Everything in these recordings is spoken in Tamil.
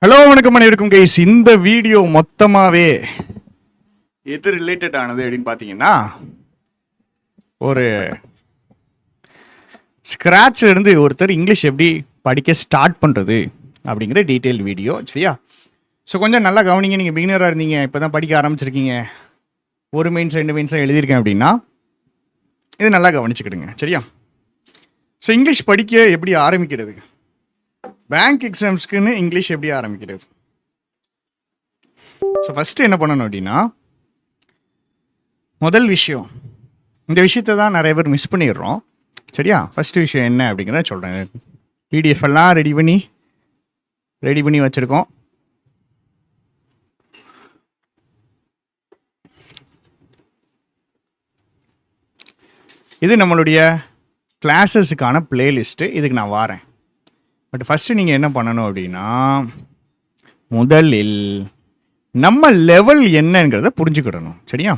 ஹலோ வணக்கம் அனைவருக்கும் கைஸ். இந்த வீடியோ மொத்தமாகவே எது ரிலேட்டட் ஆனது அப்படின்னு பார்த்தீங்கன்னா, ஒரு ஸ்க்ராட்ச்ல இருந்து ஒருத்தர் இங்கிலீஷ் எப்படி படிக்க ஸ்டார்ட் பண்ணுறது அப்படிங்கிற டீட்டெயில் வீடியோ. சரியா? ஸோ கொஞ்சம் நல்லா கவனிங்க. நீங்கள் பிகினராக இருந்தீங்க, இப்போ தான் படிக்க ஆரம்பிச்சிருக்கீங்க, ஒரு மெயின்ஸ் 2 மெயின்ஸாக எழுதியிருக்கேன் அப்படின்னா இது நல்லா கவனிச்சுக்கிடுங்க. சரியா? ஸோ இங்கிலீஷ் படிக்க எப்படி ஆரம்பிக்கிறது, பேங்க் எக்ஸாம்ஸ்க்குன்னு இங்கிலீஷ் எப்படி ஆரம்பிக்கிறது. ஸோ ஃபஸ்ட்டு என்ன பண்ணணும் அப்படின்னா, முதல் விஷயம், இந்த விஷயத்தை தான் நிறைய பேர் மிஸ் பண்ணிடுறோம். சரியா? ஃபஸ்ட்டு விஷயம் என்ன அப்படிங்கிறத சொல்கிறேன். பிடிஎஃப் எல்லாம் ரெடி பண்ணி வச்சுருக்கோம். இது நம்மளுடைய கிளாஸஸுக்கான பிளேலிஸ்ட்டு. இதுக்கு நான் வாரேன். பட் ஃபஸ்ட்டு நீங்கள் என்ன பண்ணணும் அப்படின்னா, முதலில் நம்ம லெவல் என்னங்கிறத புரிஞ்சுக்கிடணும். சரியா?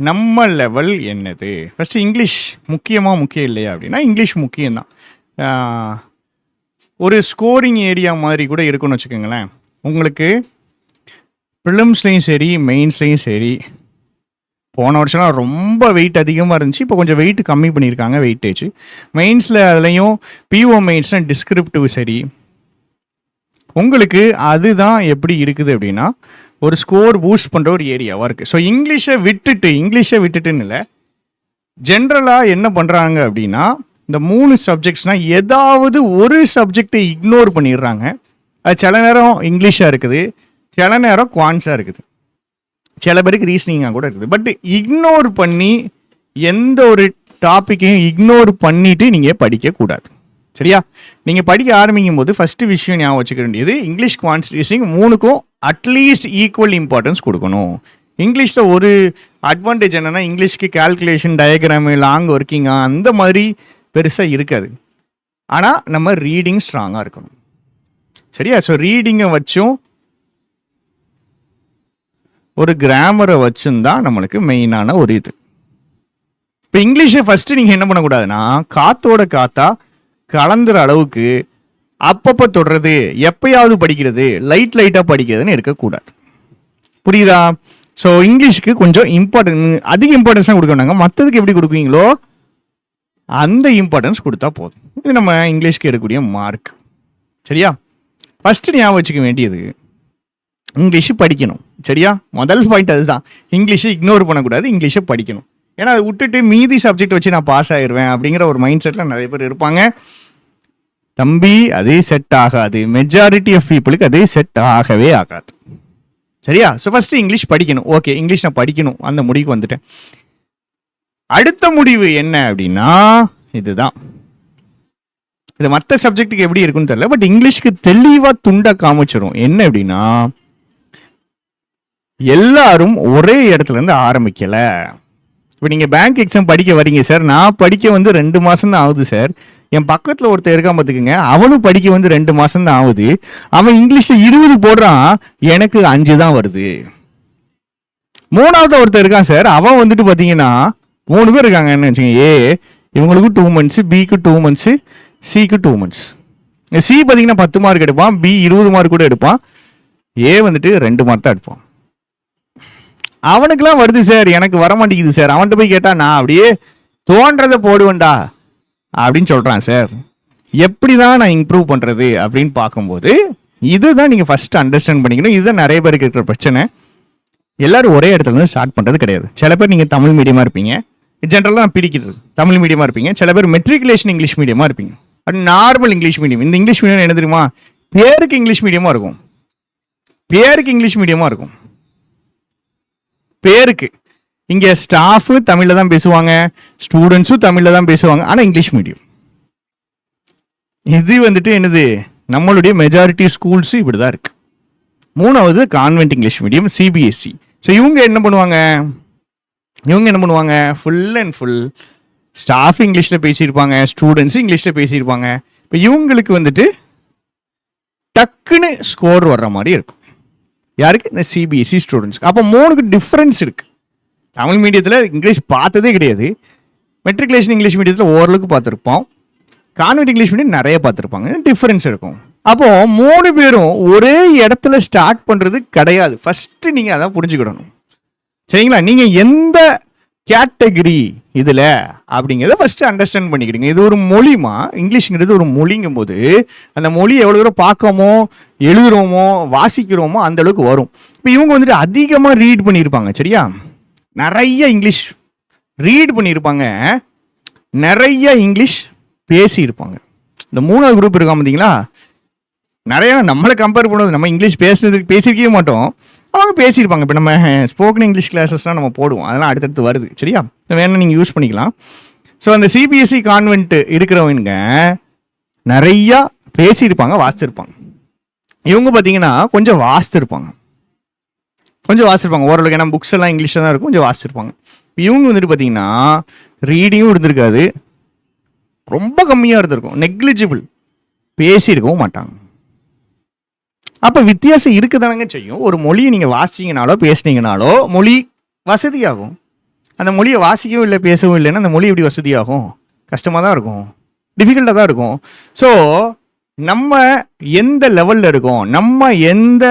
நம்ம லெவல் என்னது. ஃபஸ்ட்டு இங்கிலீஷ் முக்கியம் இல்லையா அப்படின்னா, இங்கிலீஷ் முக்கியம்தான். ஒரு ஸ்கோரிங் ஏரியா மாதிரி கூட இருக்குன்னு வச்சுக்கோங்களேன். உங்களுக்கு ப்ரிலிம்ஸ்லேயும் சரி மெயின்ஸ்லேயும் சரி, போன வருஷம்லாம் ரொம்ப வெயிட் அதிகமாக இருந்துச்சு. இப்போ கொஞ்சம் வெயிட் கம்மி பண்ணியிருக்காங்க, வெயிட்டேஜ். மெயின்ஸில் அதுலேயும் பிஓ மெயின்ஸ்னால் டிஸ்கிரிப்டிவ் சரி, உங்களுக்கு அதுதான் எப்படி இருக்குது அப்படின்னா ஒரு ஸ்கோர் பூஸ்ட் பண்ணுற ஒரு ஏரியாவாக இருக்குது. ஸோ இங்கிலீஷை விட்டுட்டுன்னு இல்லை, ஜென்ரலாக என்ன பண்ணுறாங்க அப்படின்னா, இந்த 3 சப்ஜெக்ட்ஸ்னால் ஏதாவது ஒரு சப்ஜெக்டை இக்னோர் பண்ணிடுறாங்க. அது சில நேரம் இங்கிலீஷாக இருக்குது, சில நேரம் குவான்ஸாக இருக்குது, சில பேருக்கு ரீசனிங்காக கூட இருக்குது. பட் இக்னோர் பண்ணி எந்த ஒரு டாப்பிக்கையும் இக்னோர் பண்ணிவிட்டு நீங்கள் படிக்கக்கூடாது. சரியா? நீங்கள் படிக்க ஆரம்பிக்கும் போது ஃபஸ்ட்டு விஷயம் ஞாபகம் வச்சுக்க வேண்டியது, இங்கிலீஷ், குவான்ஸ், ரீசனிங் 3க்கும் அட்லீஸ்ட் ஈக்குவல் இம்பார்ட்டன்ஸ் கொடுக்கணும். இங்கிலீஷில் ஒரு அட்வான்டேஜ் என்னென்னா, இங்கிலீஷ்க்கு கால்குலேஷன், டயக்ராமு, லாங் ஒர்க்கிங்கா அந்த மாதிரி பெருசாக இருக்காது. ஆனால் நம்ம ரீடிங் ஸ்ட்ராங்காக இருக்கணும். சரியா? ஸோ ரீடிங்கை வச்சும் ஒரு கிராமரை வச்சுருந்தான் நம்மளுக்கு மெயினான ஒரு இது. இப்போ இங்கிலீஷை ஃபஸ்ட்டு நீங்கள் என்ன பண்ணக்கூடாதுன்னா, காத்தோட காத்தா கலந்துற அளவுக்கு அப்பப்போ தொடுறது, எப்பயாவது படிக்கிறது, லைட்டாக படிக்கிறதுன்னு இருக்கக்கூடாது. புரியுதா? ஸோ இங்கிலீஷுக்கு கொஞ்சம் அதிக இம்பார்ட்டன்ஸ் தான் கொடுக்க வேண்டாங்க. மற்றதுக்கு எப்படி கொடுக்குவீங்களோ அந்த இம்பார்ட்டன்ஸ் கொடுத்தா போதும். இது நம்ம இங்கிலீஷ்க்கு இருக்கக்கூடிய மார்க். சரியா? ஃபஸ்ட்டு ஞாபகம் வச்சுக்க வேண்டியது, இங்கிலீஷு படிக்கணும். சரியா? முதல் பாயிண்ட் அதுதான். இங்கிலீஷை இக்னோர் பண்ணக்கூடாது, இங்கிலீஷை படிக்கணும். ஏன்னா அதை விட்டுட்டு மீதி சப்ஜெக்ட் வச்சு நான் பாஸ் ஆயிடுவேன் அப்படிங்கிற ஒரு மைண்ட் செட்டில் நிறைய பேர் இருப்பாங்க. தம்பி, அதே செட் ஆகாது. மெஜாரிட்டி ஆஃப் பீப்புளுக்கு அதே செட் ஆகவே ஆகாது. சரியா? ஸோ ஃபஸ்ட்டு இங்கிலீஷ் படிக்கணும். ஓகே, இங்கிலீஷ் நான் படிக்கணும், அந்த முடிவுக்கு வந்துட்டேன். அடுத்த முடிவு என்ன அப்படின்னா, இதுதான். இது மற்ற சப்ஜெக்ட்டுக்கு எப்படி இருக்குன்னு தெரியல, பட் இங்கிலீஷ்க்கு தெளிவாக துண்டா காமிச்சிடும். என்ன அப்படின்னா, எல்லாரும் ஒரே இடத்துல இருந்து ஆரம்பிக்கல. இப்போ நீங்கள் பேங்க் எக்ஸாம் படிக்க வரீங்க சார், நான் படிக்க 2 மாதம் தான் ஆகுது சார். என் பக்கத்தில் ஒருத்தர் இருக்கான் பார்த்துக்குங்க, அவனும் படிக்க 2 மாதம் தான் ஆகுது. அவன் இங்கிலீஷில் 20 போடுறான், எனக்கு 5 தான் வருது. 3வது ஒருத்தர் இருக்கான் சார், அவன் பார்த்தீங்கன்னா 3 பேர் இருக்காங்கன்னு வச்சுக்கோங்க. இவங்களுக்கு 2 months, பிக்கு 2 months, சிக்கு 2 months. சி பார்த்தீங்கன்னா 10 மார்க் எடுப்பான், பி 20 மார்க் கூட எடுப்பான், ஏ 2 மார்க் தான் எடுப்பான். அவனுக்குலாம் வருது சார், எனக்கு வர மாட்டேங்குது சார். அவன்கிட்ட போய் கேட்டா, நான் அப்படியே தோன்றதை போடுவேன்டா அப்படின்னு சொல்கிறான் சார். எப்படி தான் நான் இம்ப்ரூவ் பண்ணுறது அப்படின்னு பார்க்கும்போது இதுதான் நீங்கள் ஃபஸ்ட்டு அண்டர்ஸ்டாண்ட் பண்ணிக்கணும். இதுதான் நிறைய பேருக்கு இருக்கிற பிரச்சனை. எல்லோரும் ஒரே இடத்துல இருந்து ஸ்டார்ட் பண்ணுறது கிடையாது. சில பேர் நீங்கள் தமிழ் மீடியமாக இருப்பீங்க, ஜென்ரலாக நான் பிரிக்கிறது, தமிழ் மீடியமாக இருப்பீங்க. சில பேர் மெட்ரிகுலேஷன் இங்கிலீஷ் மீடியமாக இருப்பீங்க. அது நார்மல் இங்கிலீஷ் மீடியம். இந்த இங்கிலீஷ் மீடியம் என்ன தெரியுமா, பேருக்கு இங்கிலீஷ் மீடியமாக இருக்கும். பேருக்கு இங்கே ஸ்டாஃபு தமிழில் தான் பேசுவாங்க, ஸ்டூடெண்ட்ஸும் தமிழில் தான் பேசுவாங்க, ஆனால் இங்கிலீஷ் மீடியம். இது என்னது, நம்மளுடைய மெஜாரிட்டி ஸ்கூல்ஸு இப்படி தான் இருக்குது. 3வது convent English medium, CBSE. So இவங்க என்ன பண்ணுவாங்க, ஃபுல் அண்ட் ஃபுல் ஸ்டாஃப் இங்கிலீஷில் பேசியிருப்பாங்க, ஸ்டூடெண்ட்ஸும் இங்கிலீஷில் பேசியிருப்பாங்க. இப்போ இவங்களுக்கு டக்குன்னு ஸ்கோர் வர்ற மாதிரி இருக்கும். யாருக்கு? இந்த சிபிஎஸ்சி ஸ்டூடெண்ட்ஸ்க்கு. அப்போ 3க்கு டிஃப்ரென்ஸ் இருக்குது. தமிழ் மீடியத்தில் இங்கிலீஷ் பார்த்ததே கிடையாது, மெட்ரிகுலேஷன் இங்கிலீஷ் மீடியத்தில் ஓரளவுக்கு பார்த்துருப்போம், கான்வென்ட் இங்கிலீஷ் மீடியம் நிறைய பார்த்துருப்பாங்க. டிஃப்ரென்ஸ் இருக்கும். அப்போ 3 பேரும் ஒரே இடத்துல ஸ்டார்ட் பண்றது கிடையாது. ஃபர்ஸ்ட் நீங்க அதான் புரிஞ்சுக்கிடணும். சரிங்களா? நீங்க எந்த கேட்டகரி இதுல அப்படிங்கிறத ஃபர்ஸ்ட் அண்டர்ஸ்டாண்ட் பண்ணிக்கிடுங்க. இது ஒரு மொழிமா, இங்கிலீஷ்ங்கிறது ஒரு மொழிங்கும் போது அந்த மொழி எவ்வளவு தூரம் பார்க்கமோ எழுதுறோமோ வாசிக்கிறோமோ அந்த அளவுக்கு வரும். இப்போ இவங்க வந்துட்டு அதிகமாக ரீட் பண்ணியிருப்பாங்க. சரியா? நிறைய இங்கிலீஷ் ரீட் பண்ணியிருப்பாங்க, நிறைய இங்கிலீஷ் பேசியிருப்பாங்க. இந்த 3வது குரூப் இருக்கான் பார்த்தீங்களா, நிறைய நம்மளை கம்பேர் பண்ணுவது, நம்ம இங்கிலீஷ் பேசியிருக்கவே மாட்டோம், அவங்க பேசியிருப்பாங்க. இப்போ நம்ம ஸ்போக்கன் இங்கிலீஷ் கிளாஸஸ்லாம் நம்ம போடுவோம், அதெல்லாம் அடுத்தடுத்து வருது. சரியா? வேணா நீங்கள் யூஸ் பண்ணிக்கலாம். ஸோ அந்த சிபிஎஸ்சி கான்வென்ட் இருக்கிறவங்க நிறையா பேசியிருப்பாங்க, வாசிச்சிருப்பாங்க. இவங்க பார்த்தீங்கன்னா கொஞ்சம் வாசிச்சிருப்பாங்க, ஓரளவுக்கு. ஏன்னா புக்ஸ் எல்லாம் இங்கிலீஷில் தான் இருக்கும், கொஞ்சம் வாசிச்சிருப்பாங்க. இவங்க வந்துட்டு பார்த்தீங்கன்னா ரீடிங்கும் இருந்திருக்காது, ரொம்ப கம்மியாக இருந்திருக்கும், நெக்லிஜிபிள், பேசியிருக்கவும் மாட்டாங்க. அப்போ வித்தியாசம் இருக்குதானங்க செய்யும். ஒரு மொழியை நீங்கள் வாசிச்சிங்கனாலோ பேசுனீங்கனாலோ மொழி வசதியாகும். அந்த மொழியை வாசிக்கவும் இல்லை பேசவும் இல்லைன்னா அந்த மொழி எப்படி வசதியாகும்? கஷ்டமாக தான் இருக்கும், டிஃபிகல்ட்டாக தான் இருக்கும். ஸோ நம்ம எந்த லெவலில் இருக்கோம், நம்ம எந்த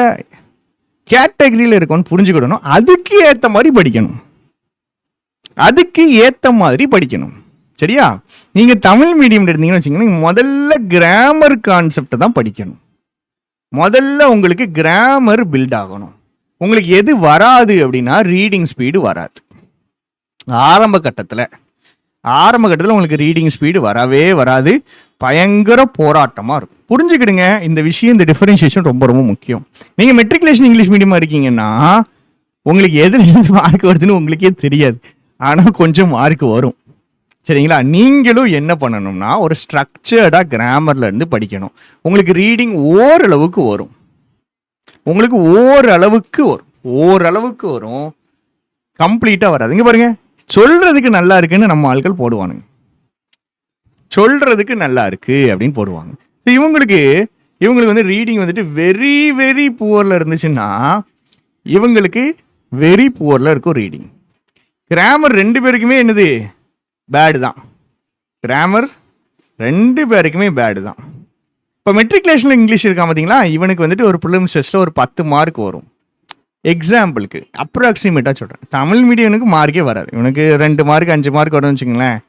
கேட்டகரியில் இருக்கோம்னு புரிஞ்சுக்கிடணும். அதுக்கு ஏற்ற மாதிரி படிக்கணும். சரியா? நீங்கள் தமிழ் மீடியம் எடுத்தீங்கன்னு வச்சுக்கோங்க, முதல்ல கிராமர் கான்செப்டை தான் படிக்கணும். முதல்ல உங்களுக்கு கிராமர் பில்ட் ஆகணும். உங்களுக்கு எது வராது அப்படின்னா ரீடிங் ஸ்பீடு வராது. ஆரம்ப கட்டத்தில் உங்களுக்கு ரீடிங் ஸ்பீடு வரவே வராது, பயங்கர போராட்டமாக இருக்கும். புரிஞ்சுக்கிடுங்க இந்த விஷயம், இந்த டிஃபரன்ஷியேஷன் ரொம்ப ரொம்ப முக்கியம். நீங்கள் மெட்ரிகுலேஷன் இங்கிலீஷ் மீடியமாக இருக்கீங்கன்னா உங்களுக்கு எதுலேருந்து மார்க் வருதுன்னு உங்களுக்கே தெரியாது, ஆனால் கொஞ்சம் மார்க் வரும். சரிங்களா? நீங்களும் என்ன பண்ணணும்னா ஒரு ஸ்ட்ரக்சர்டாக கிராமர்ல இருந்து படிக்கணும். உங்களுக்கு ரீடிங் ஓரளவுக்கு வரும், ஓரளவுக்கு வரும், கம்ப்ளீட்டாக வராது. இங்கே பாருங்க, சொல்றதுக்கு நல்லா இருக்குன்னு நம்ம ஆட்கள் போடுவானுங்க, சொல்றதுக்கு நல்லா இருக்கு அப்படின்னு போடுவாங்க. இவங்களுக்கு வந்து ரீடிங் வந்துட்டு வெரி வெரி புவர்ல இருந்துச்சுன்னா இவங்களுக்கு வெரி புவர்ல இருக்கும் ரீடிங். கிராமர் 2 பேருக்குமே என்னது பேடு தான். கிராமர் 2 பேருக்குமே பேடு தான். இப்போ மெட்ரிகுலேஷனில் இங்கிலீஷ் இருக்கா பார்த்தீங்களா, இவனுக்கு வந்துட்டு ஒரு ப்ரிலிம்ஸ் டெஸ்ட்டில் ஒரு 10 மார்க் வரும். எக்ஸாம்பிளுக்கு அப்ராக்சிமேட்டாக சொல்கிறேன். தமிழ் மீடியனுக்கு மார்க்கே வராது, இவனுக்கு 2 மார்க் 5 மார்க் வரும்னு வச்சுங்களேன்.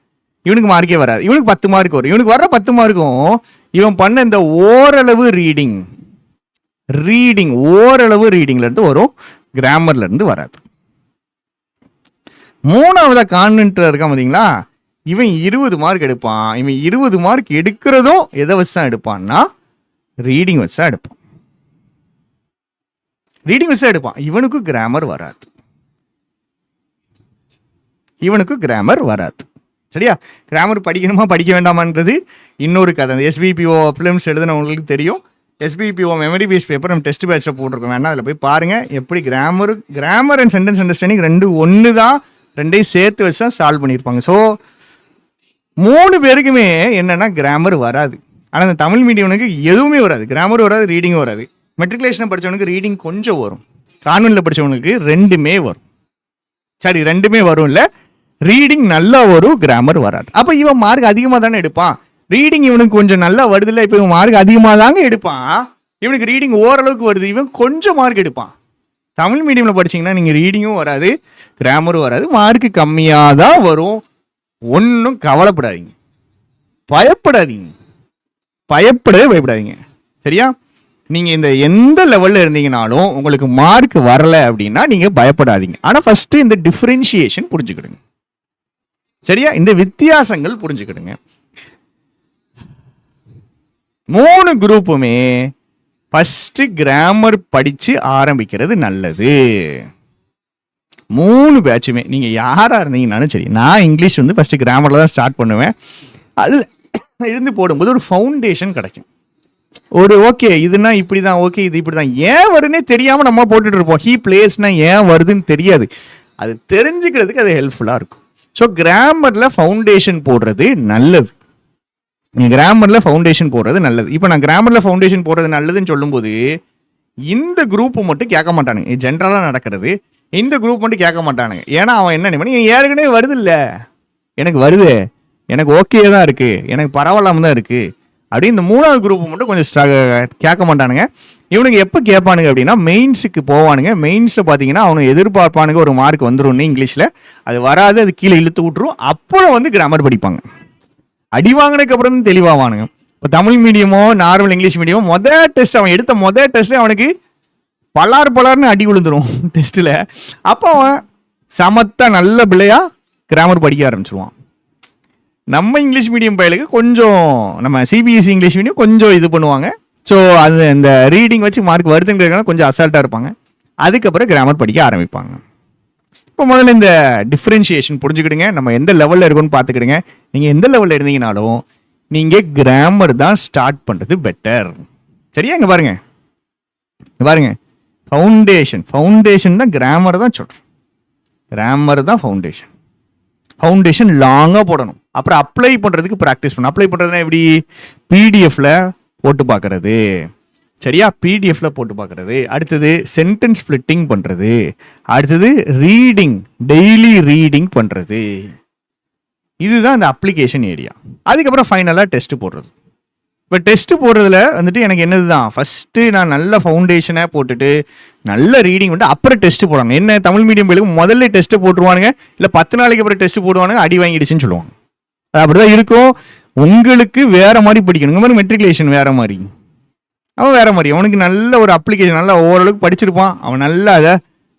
இவனுக்கு மார்க்கே வராது, இவனுக்கு 10 மார்க் வரும். இவனுக்கு வர 10 மார்க்கும் இவன் பண்ண இந்த ஓரளவு ரீடிங்ல இருந்து வரும், கிராமர்ல இருந்து வராது. 3வது கான்வென்ட்ல இருக்கான் பார்த்தீங்களா, இவன் 20 மார்க் எடுப்பான். இவன் 20 மார்க் எடுக்கிறதும் எதை வச்சு தான் எடுப்பான்னா ரீடிங் வச்சு தான் எடுப்பான். இவனுக்கு கிராமர் வராது. சரியா? கிராமர் படிக்கணுமா படிக்க வேண்டாமான்றது இன்னொரு கதை. எஸ்பிபிஓ பிலிம்ஸ் எழுதுனவங்களுக்கு தெரியும். எஸ்பிபிஓ மெமரி பேஸ் பேப்பர் நம்ம டெஸ்ட் பேட்சில் போட்டிருக்கோம், வேணா அதில் போய் பாருங்க. எப்படி கிராமர் அண்ட் சென்டென்ஸ் அண்டர்ஸ்டாண்டிங் 2 ஒன்று தான், 2ஐயும் சேர்த்து வச்சு தான் சால்வ் பண்ணியிருப்பாங்க. ஸோ 3 பேருக்குமே என்னன்னா கிராமர் வராது. ஆனால் இந்த தமிழ் மீடியனுக்கு எதுவுமே வராது, கிராமர் வராது, ரீடிங்கும் வராது. மெட்ரிகுலேஷனை படித்தவனுக்கு ரீடிங் கொஞ்சம் வரும், கான்வென்ட்ல படித்தவனுக்கு 2மே வரும். சரி, 2மே வரும் இல்லை, ரீடிங் நல்லா வரும், கிராமர் வராது. அப்போ இவன் மார்க் அதிகமாக தானே எடுப்பான். ரீடிங் இவனுக்கு கொஞ்சம் நல்லா வருது இல்லை, இப்போ இவன் மார்க் அதிகமாக தாங்க எடுப்பான். இவனுக்கு ரீடிங் ஓரளவுக்கு வருது, இவன் கொஞ்சம் மார்க் எடுப்பான். தமிழ் மீடியமில் படிச்சிங்கன்னா நீங்கள் ரீடிங்கும் வராது, கிராமரும் வராது, மார்க் கம்மியாக தான் வரும். ஒன்றும் கவலைப்படாதீங்க, பயப்படாதீங்க. சரியா? நீங்கள் இந்த எந்த லெவலில் இருந்தீங்கனாலும் உங்களுக்கு மார்க் வரல அப்படின்னா நீங்கள் பயப்படாதீங்க. ஆனால் ஃபஸ்ட்டு இந்த டிஃப்ரென்ஷியேஷன் புரிஞ்சுக்கிடுங்க. சரியா? இந்த வித்தியாசங்கள் புரிஞ்சுக்கிடுங்க. 3 குரூப்புமே ஃபர்ஸ்ட் கிராமர் படிச்சு ஆரம்பிக்கிறது நல்லது. 3 பேட்சுமே நீங்க யாரா இருந்தீங்கன்னாலும் சரி, நான் இங்கிலீஷ் வந்து ஃபர்ஸ்ட் கிராமர்ல தான் ஸ்டார்ட் பண்ணுவேன். அதில் இருந்து போடும்போது ஒரு ஃபவுண்டேஷன் கிடைக்கும். ஒரு ஓகே இதுனா இப்படிதான், ஓகே இது இப்படிதான், ஏன் வருதுன்னே தெரியாம நம்ம போட்டுட்டு இருப்போம். ஹீ பிளேஸ்னா ஏன் வருதுன்னு தெரியாது, அது தெரிஞ்சுக்கிறதுக்கு அது ஹெல்ப்ஃபுல்லா இருக்கும். ஸோ கிராமர்ல ஃபவுண்டேஷன் போடுறது நல்லது. இப்போ நான் கிராமர்ல ஃபவுண்டேஷன் போடுறது நல்லதுன்னு சொல்லும்போது இந்த குரூப் மட்டும் கேட்க மாட்டானுங்க, ஜென்ரலா நடக்கிறது. இந்த குரூப் மட்டும் கேட்க மாட்டானுங்க. ஏன்னா அவன் என்ன பண்ணி ஏற்கனவே வருது இல்லை, எனக்கு வருது, எனக்கு ஓகே தான் இருக்கு, எனக்கு பரவாயில்லாம தான் இருக்கு, அப்படி இந்த 3வது குரூப் மட்டும் கொஞ்சம் கேட்க மாட்டானுங்க. இவனுங்க எப்போ கேட்பானுங்க அப்படின்னா மெயின்ஸுக்கு போவானுங்க. மெயின்ஸில் பார்த்தீங்கன்னா அவனுக்கு எதிர்பார்ப்பானுங்க ஒரு மார்க் வந்துடும் இங்கிலீஷில், அது வராது, அது கீழே இழுத்து விட்டுரும். அப்புறம் வந்து கிராமர் படிப்பாங்க. அடி வாங்கினதுக்கு அப்புறம் தான் தெளிவாவானுங்க. இப்போ தமிழ் மீடியமோ நார்மல் இங்கிலீஷ் மீடியமோ அவன் எடுத்த டெஸ்ட்ல அவனுக்கு பலார்னு அடி விழுந்துரும் டெஸ்ட்டில். அப்போ அவன் சமத்தா நல்ல பிள்ளையா கிராமர் படிக்க ஆரம்பிச்சிருவான். நம்ம இங்கிலீஷ் மீடியம் பையலுக்கு கொஞ்சம் நம்ம சிபிஎஸ்சி இங்கிலீஷ் மீடியம் கொஞ்சம் இது பண்ணுவாங்க. ஸோ அது இந்த ரீடிங் வச்சு மார்க் வருதுங்கிறதுனால கொஞ்சம் அசால்ட்டாக இருப்பாங்க. அதுக்கப்புறம் கிராமர் படிக்க ஆரம்பிப்பாங்க. இப்போ முதல்ல இந்த டிஃப்ரென்ஷியேஷன் புரிஞ்சுக்கிடுங்க. நம்ம எந்த லெவலில் இருக்கோன்னு பார்த்துக்கிடுங்க. நீங்கள் எந்த லெவலில் இருந்தீங்கனாலும் நீங்கள் கிராமர் தான் ஸ்டார்ட் பண்ணுறது பெட்டர். சரியா? இங்கே பாருங்க, ஃபவுண்டேஷன் தான் கிராமர் தான் சொல்கிறேன். கிராமர் தான் ஃபவுண்டேஷன் லாங்காக போடணும். அப்புறம் அப்ளை பண்ணுறதுக்கு ப்ராக்டிஸ் பண்ணணும். அப்ளை பண்ணுறதுனா எப்படி? பிடிஎஃப்ல போட்டு பார்க்கறது. சரியா? பிடிஎஃப்ல போட்டு பார்க்கறது. அடுத்தது சென்டென்ஸ் ஸ்பிளிட்டிங் பண்ணுறது. அடுத்தது ரீடிங், டெய்லி ரீடிங் பண்ணுறது. இதுதான் இந்த அப்ளிகேஷன் ஏரியா. அதுக்கப்புறம் ஃபைனலாக டெஸ்ட் போடுறது. இப்போ டெஸ்ட் போடுறதுல வந்துட்டு எனக்கு என்னது தான், ஃபஸ்ட்டு நான் நல்ல ஃபவுண்டேஷனை போட்டுட்டு நல்ல ரீடிங் பண்ணிட்டு அப்புறம் டெஸ்ட் போடணும். என்ன தமிழ் மீடியம் பிள்ளைங்க முதல்ல டெஸ்ட்டு போட்டுருவானுங்க, இல்லை 10 நாளைக்கு அப்புறம் டெஸ்ட் போடுவானுங்க, அடி வாங்கிடுச்சுன்னு சொல்லுவாங்க. அது அப்படிதான் இருக்கும். உங்களுக்கு வேற மாதிரி படிக்கணும். இந்த மாதிரி மெட்ரிகுலேஷன் வேற மாதிரி, அவன் வேற மாதிரி. அவனுக்கு நல்ல ஒரு அப்ளிகேஷன் நல்லா ஓரளவுக்கு படிச்சிருப்பான். அவன் நல்லா அதை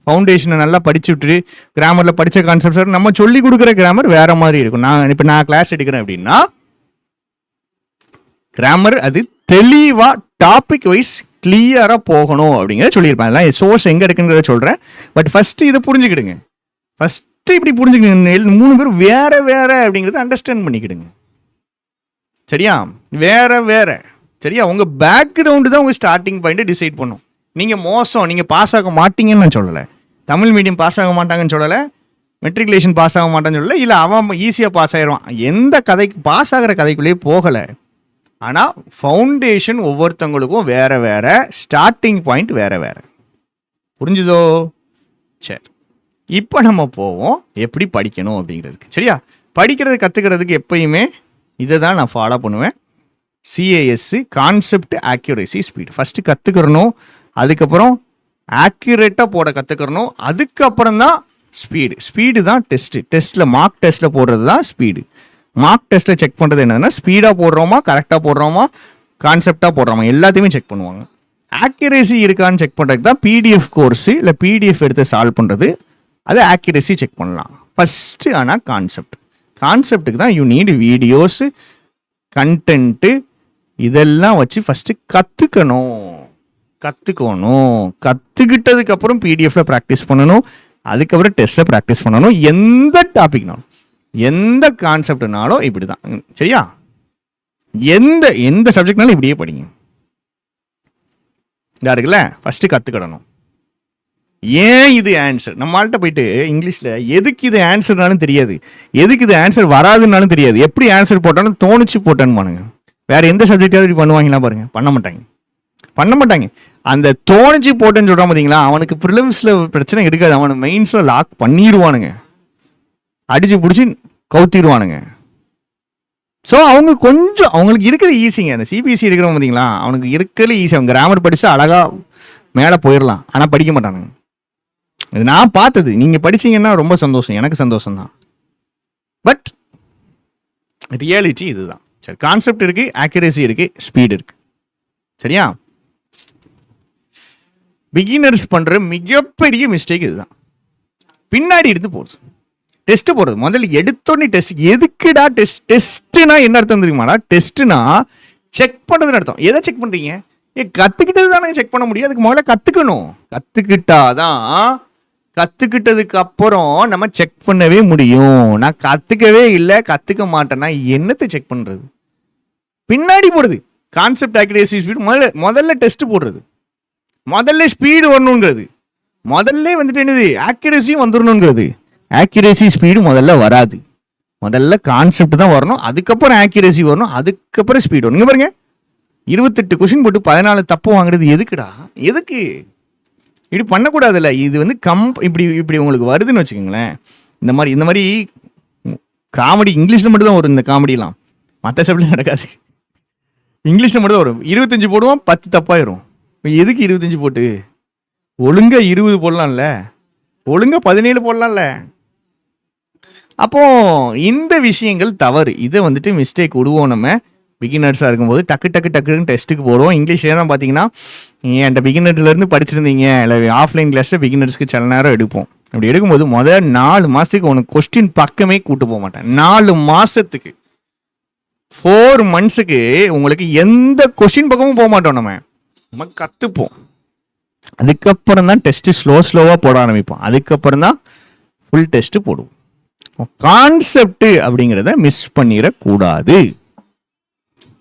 ஃபவுண்டேஷனை நல்லா படிச்சு விட்டுட்டு கிராமரில் படித்த கான்செப்ட்ஸ் நம்ம சொல்லி கொடுக்குற கிராமர் வேற மாதிரி இருக்கும். நான் கிளாஸ் எடுக்கிறேன் அப்படின்னா கிராமர் அது தெளிவாக டாபிக் வைஸ் கிளியராக போகணும் அப்படிங்கிறத சொல்லியிருப்பேன். அதெல்லாம் சோர்ஸ் எங்கே இருக்குங்கிறத சொல்கிறேன். பட் ஃபஸ்ட்டு இதை புரிஞ்சுக்கிடுங்க. ஃபஸ்ட்டு இப்படி புரிஞ்சுக்கிடுங்க. 3 பேரும் வேற வேற அப்படிங்கிறத அண்டர்ஸ்டாண்ட் பண்ணிக்கிடுங்க. சரியா? வேற. சரியா? உங்கள் பேக்ரவுண்டு தான் உங்கள் ஸ்டார்டிங் பாயிண்ட்டை டிசைட் பண்ணும். நீங்கள் மோசம், நீங்கள் பாஸ் ஆக மாட்டீங்கன்னு நான் சொல்லலை. தமிழ் மீடியம் பாஸ் ஆக மாட்டாங்கன்னு சொல்லலை. மெட்ரிகுலேஷன் பாஸ் ஆக மாட்டான்னு சொல்லலை. இல்லை அவன் ஈஸியாக பாஸ் ஆகிடுவான். எந்த கதைக்கு பாஸ் ஆகிற கதைக்குள்ளேயே போகலை. ஆனால் ஃபவுண்டேஷன் ஒவ்வொருத்தவங்களுக்கும் வேற வேற, ஸ்டார்டிங் பாயிண்ட் வேற வேற. புரிஞ்சுதோ? சரி, இப்போ நம்ம போவோம் எப்படி படிக்கணும் அப்படிங்கிறதுக்கு. சரியா? படிக்கிறது கற்றுக்கிறதுக்கு எப்பயுமே இதை தான் நான் ஃபாலோ பண்ணுவேன். CAS, concept accuracy speed. First கற்றுக்கிறணும், அதுக்கப்புறம் ஆக்யூரேட்டாக போட கற்றுக்கிறணும், அதுக்கப்புறம் தான் ஸ்பீடு தான் டெஸ்ட்டில் மார்க் டெஸ்ட்டில் போடுறது தான் ஸ்பீடு. மார்க் டெஸ்ட்டை செக் பண்ணுறது என்னதுன்னா ஸ்பீடாக போடுறோமா, கரெக்டாக போடுறோமா, கான்செப்டாக போடுறோமா, எல்லாத்தையுமே செக் பண்ணுவாங்க. ஆக்யூரேசி இருக்கான்னு செக் பண்ணுறதுக்கு தான் பிடிஎஃப் கோர்ஸு, இல்லை பிடிஎஃப் எடுத்து சால்வ் பண்ணுறது. அது ஆக்யூரேசி செக் பண்ணலாம் ஃபஸ்ட்டு. ஆனால் கான்செப்டுக்கு தான் யூ நீட் வீடியோஸு, கண்டென்ட்டு, இதெல்லாம் வச்சு ஃபஸ்ட்டு கற்றுக்கிட்டதுக்கப்புறம் பிடிஎஃப்ல ப்ராக்டிஸ் பண்ணணும், அதுக்கப்புறம் டெஸ்ட்டில் ப்ராக்டிஸ் பண்ணணும். எந்த டாபிக்னாலும் எந்த கான்செப்ட்னாலும் இப்படி தான். சரியா? எந்த சப்ஜெக்ட்னாலும் இப்படியே படிங்க. இதா இருக்குல்ல, ஃபஸ்ட்டு கற்றுக்கிடணும். ஏன் இது ஆன்சர்? நம்மள்கிட்ட போயிட்டு இங்கிலீஷில் எதுக்கு இது ஆன்சர்னாலும் தெரியாது, எதுக்கு இது ஆன்சர் வராதுன்னாலும் தெரியாது. எப்படி ஆன்சர் போட்டாலும் தோணுச்சு போட்டேன்னு பாருங்க. வேற எந்த சப்ஜெக்டாவது இப்படி பண்ணுவாங்களா பாருங்க? பண்ண மாட்டாங்க. அந்த தோணுச்சு போட்டேன்னு சொல்கிறான் பார்த்தீங்களா, அவனுக்கு ப்ரிலிம்ஸில் பிரச்சனை இருக்காது, அவனை மெயின்ஸில் லாக் பண்ணிடுவானுங்க, அடிச்சு பிடிச்சி கவுத்திடுவானுங்க. ஸோ அவங்க கொஞ்சம் அவங்களுக்கு இருக்கிறது ஈஸிங்க. அந்த சிபிஎஸ்சி இருக்கிறவங்க பார்த்தீங்களா, அவனுக்கு இருக்கிறது ஈஸி. அவங்க கிராமர் படித்து அழகாக மேலே போயிடலாம். ஆனால் படிக்க மாட்டானுங்க. இது நான் பார்த்தது. நீங்கள் படிச்சீங்கன்னா ரொம்ப சந்தோஷம், எனக்கு சந்தோஷம் தான். பட் ரியாலிட்டி இதுதான். சரி, கான்செப்ட் இருக்கு, ஆக்யூரேசி இருக்கு, ஸ்பீடு இருக்கு. சரியா? பிகினர்ஸ் பண்ற மிகப்பெரிய மிஸ்டேக் இதுதான். பின்னாடி இருந்து போறது, டெஸ்ட் போடுறது. முதல்ல எடுத்தோடனே டெஸ்ட். எதுக்குடா டெஸ்ட்? டெஸ்ட்னா என்ன அர்த்தம் தெரியுமாடா? டெஸ்ட்னா செக் பண்றதுன்னு அர்த்தம். எதை செக் பண்றீங்க? கத்துக்கிட்டது தானே செக் பண்ண முடியும். அதுக்கு முதல்ல கத்துக்கணும். கத்துக்கிட்டதுக்கு அப்புறம் நம்ம செக் பண்ணவே முடியும். நான் கத்துக்கவே இல்லை, கத்துக்க மாட்டேன்னா என்னத்தை செக் பண்றது? பின்னாடி போடுறது. Concept accuracy speed. முதல்ல டெஸ்ட் போடுறது, முதல்ல ஸ்பீடு வரணுங்கிறது, முதல்ல வந்துட்டு என்னது ஆக்யூரேசியும் வந்துடணுங்கிறது. ஆக்யூரேசி ஸ்பீடு முதல்ல வராது. முதல்ல கான்செப்ட் தான் வரணும், அதுக்கப்புறம் ஆக்யூரேசி வரணும், அதுக்கப்புறம் ஸ்பீடு வரணும். பாருங்க, 28 கொஸ்டின் போட்டு 14 தப்பு வாங்குறது எதுக்குடா? எதுக்கு இப்படி பண்ணக்கூடாதுல்ல? இது வந்து இப்படி உங்களுக்கு வருதுன்னு வச்சுக்கோங்களேன். இந்த மாதிரி காமெடி இங்கிலீஷில் மட்டும்தான் வரும். இந்த காமெடிலாம் மற்ற சப்ஜெக்ட்ல நடக்காது. இங்கிலீஷில் மட்டும் வரும். 25 போடுவோம், 10 தப்பாயிரும். எதுக்கு 25 போட்டு? ஒழுங்கா 20 போடலாம்ல, ஒழுங்கா 17 போடலாம்ல. அப்போ இந்த விஷயங்கள் தவறு. இதை வந்துட்டு மிஸ்டேக் விடுவோம் நம்ம. பிகினர்ஸாக இருக்கும்போது டக்கு டக்கு டக்குன்னு டெஸ்ட்டுக்கு போடுவோம். இங்கிலீஷ்ல தான் பார்த்தீங்கன்னா என்கிட்ட பிகினர்லேருந்து படிச்சிருந்தீங்க, இல்லை ஆஃப்லைன் கிளாஸில் பிகினர்ஸ்க்கு சில நேரம் எடுப்போம். அப்படி எடுக்கும்போது முதல் 4 மாதத்துக்கு உனக்கு கொஸ்டின் பக்கமே கூட்டு போக மாட்டேன். 4 மாதத்துக்கு 4 monthsக்கு உங்களுக்கு எந்த கொஸ்டின் பக்கமும் போக மாட்டோம். நம்ம கற்றுப்போம். அதுக்கப்புறம் தான் டெஸ்ட்டு ஸ்லோவாக போட ஆரம்பிப்போம். அதுக்கப்புறம் தான் ஃபுல் டெஸ்ட்டு போடுவோம். கான்செப்ட் அப்படிங்கிறத மிஸ் பண்ணிடக்கூடாது.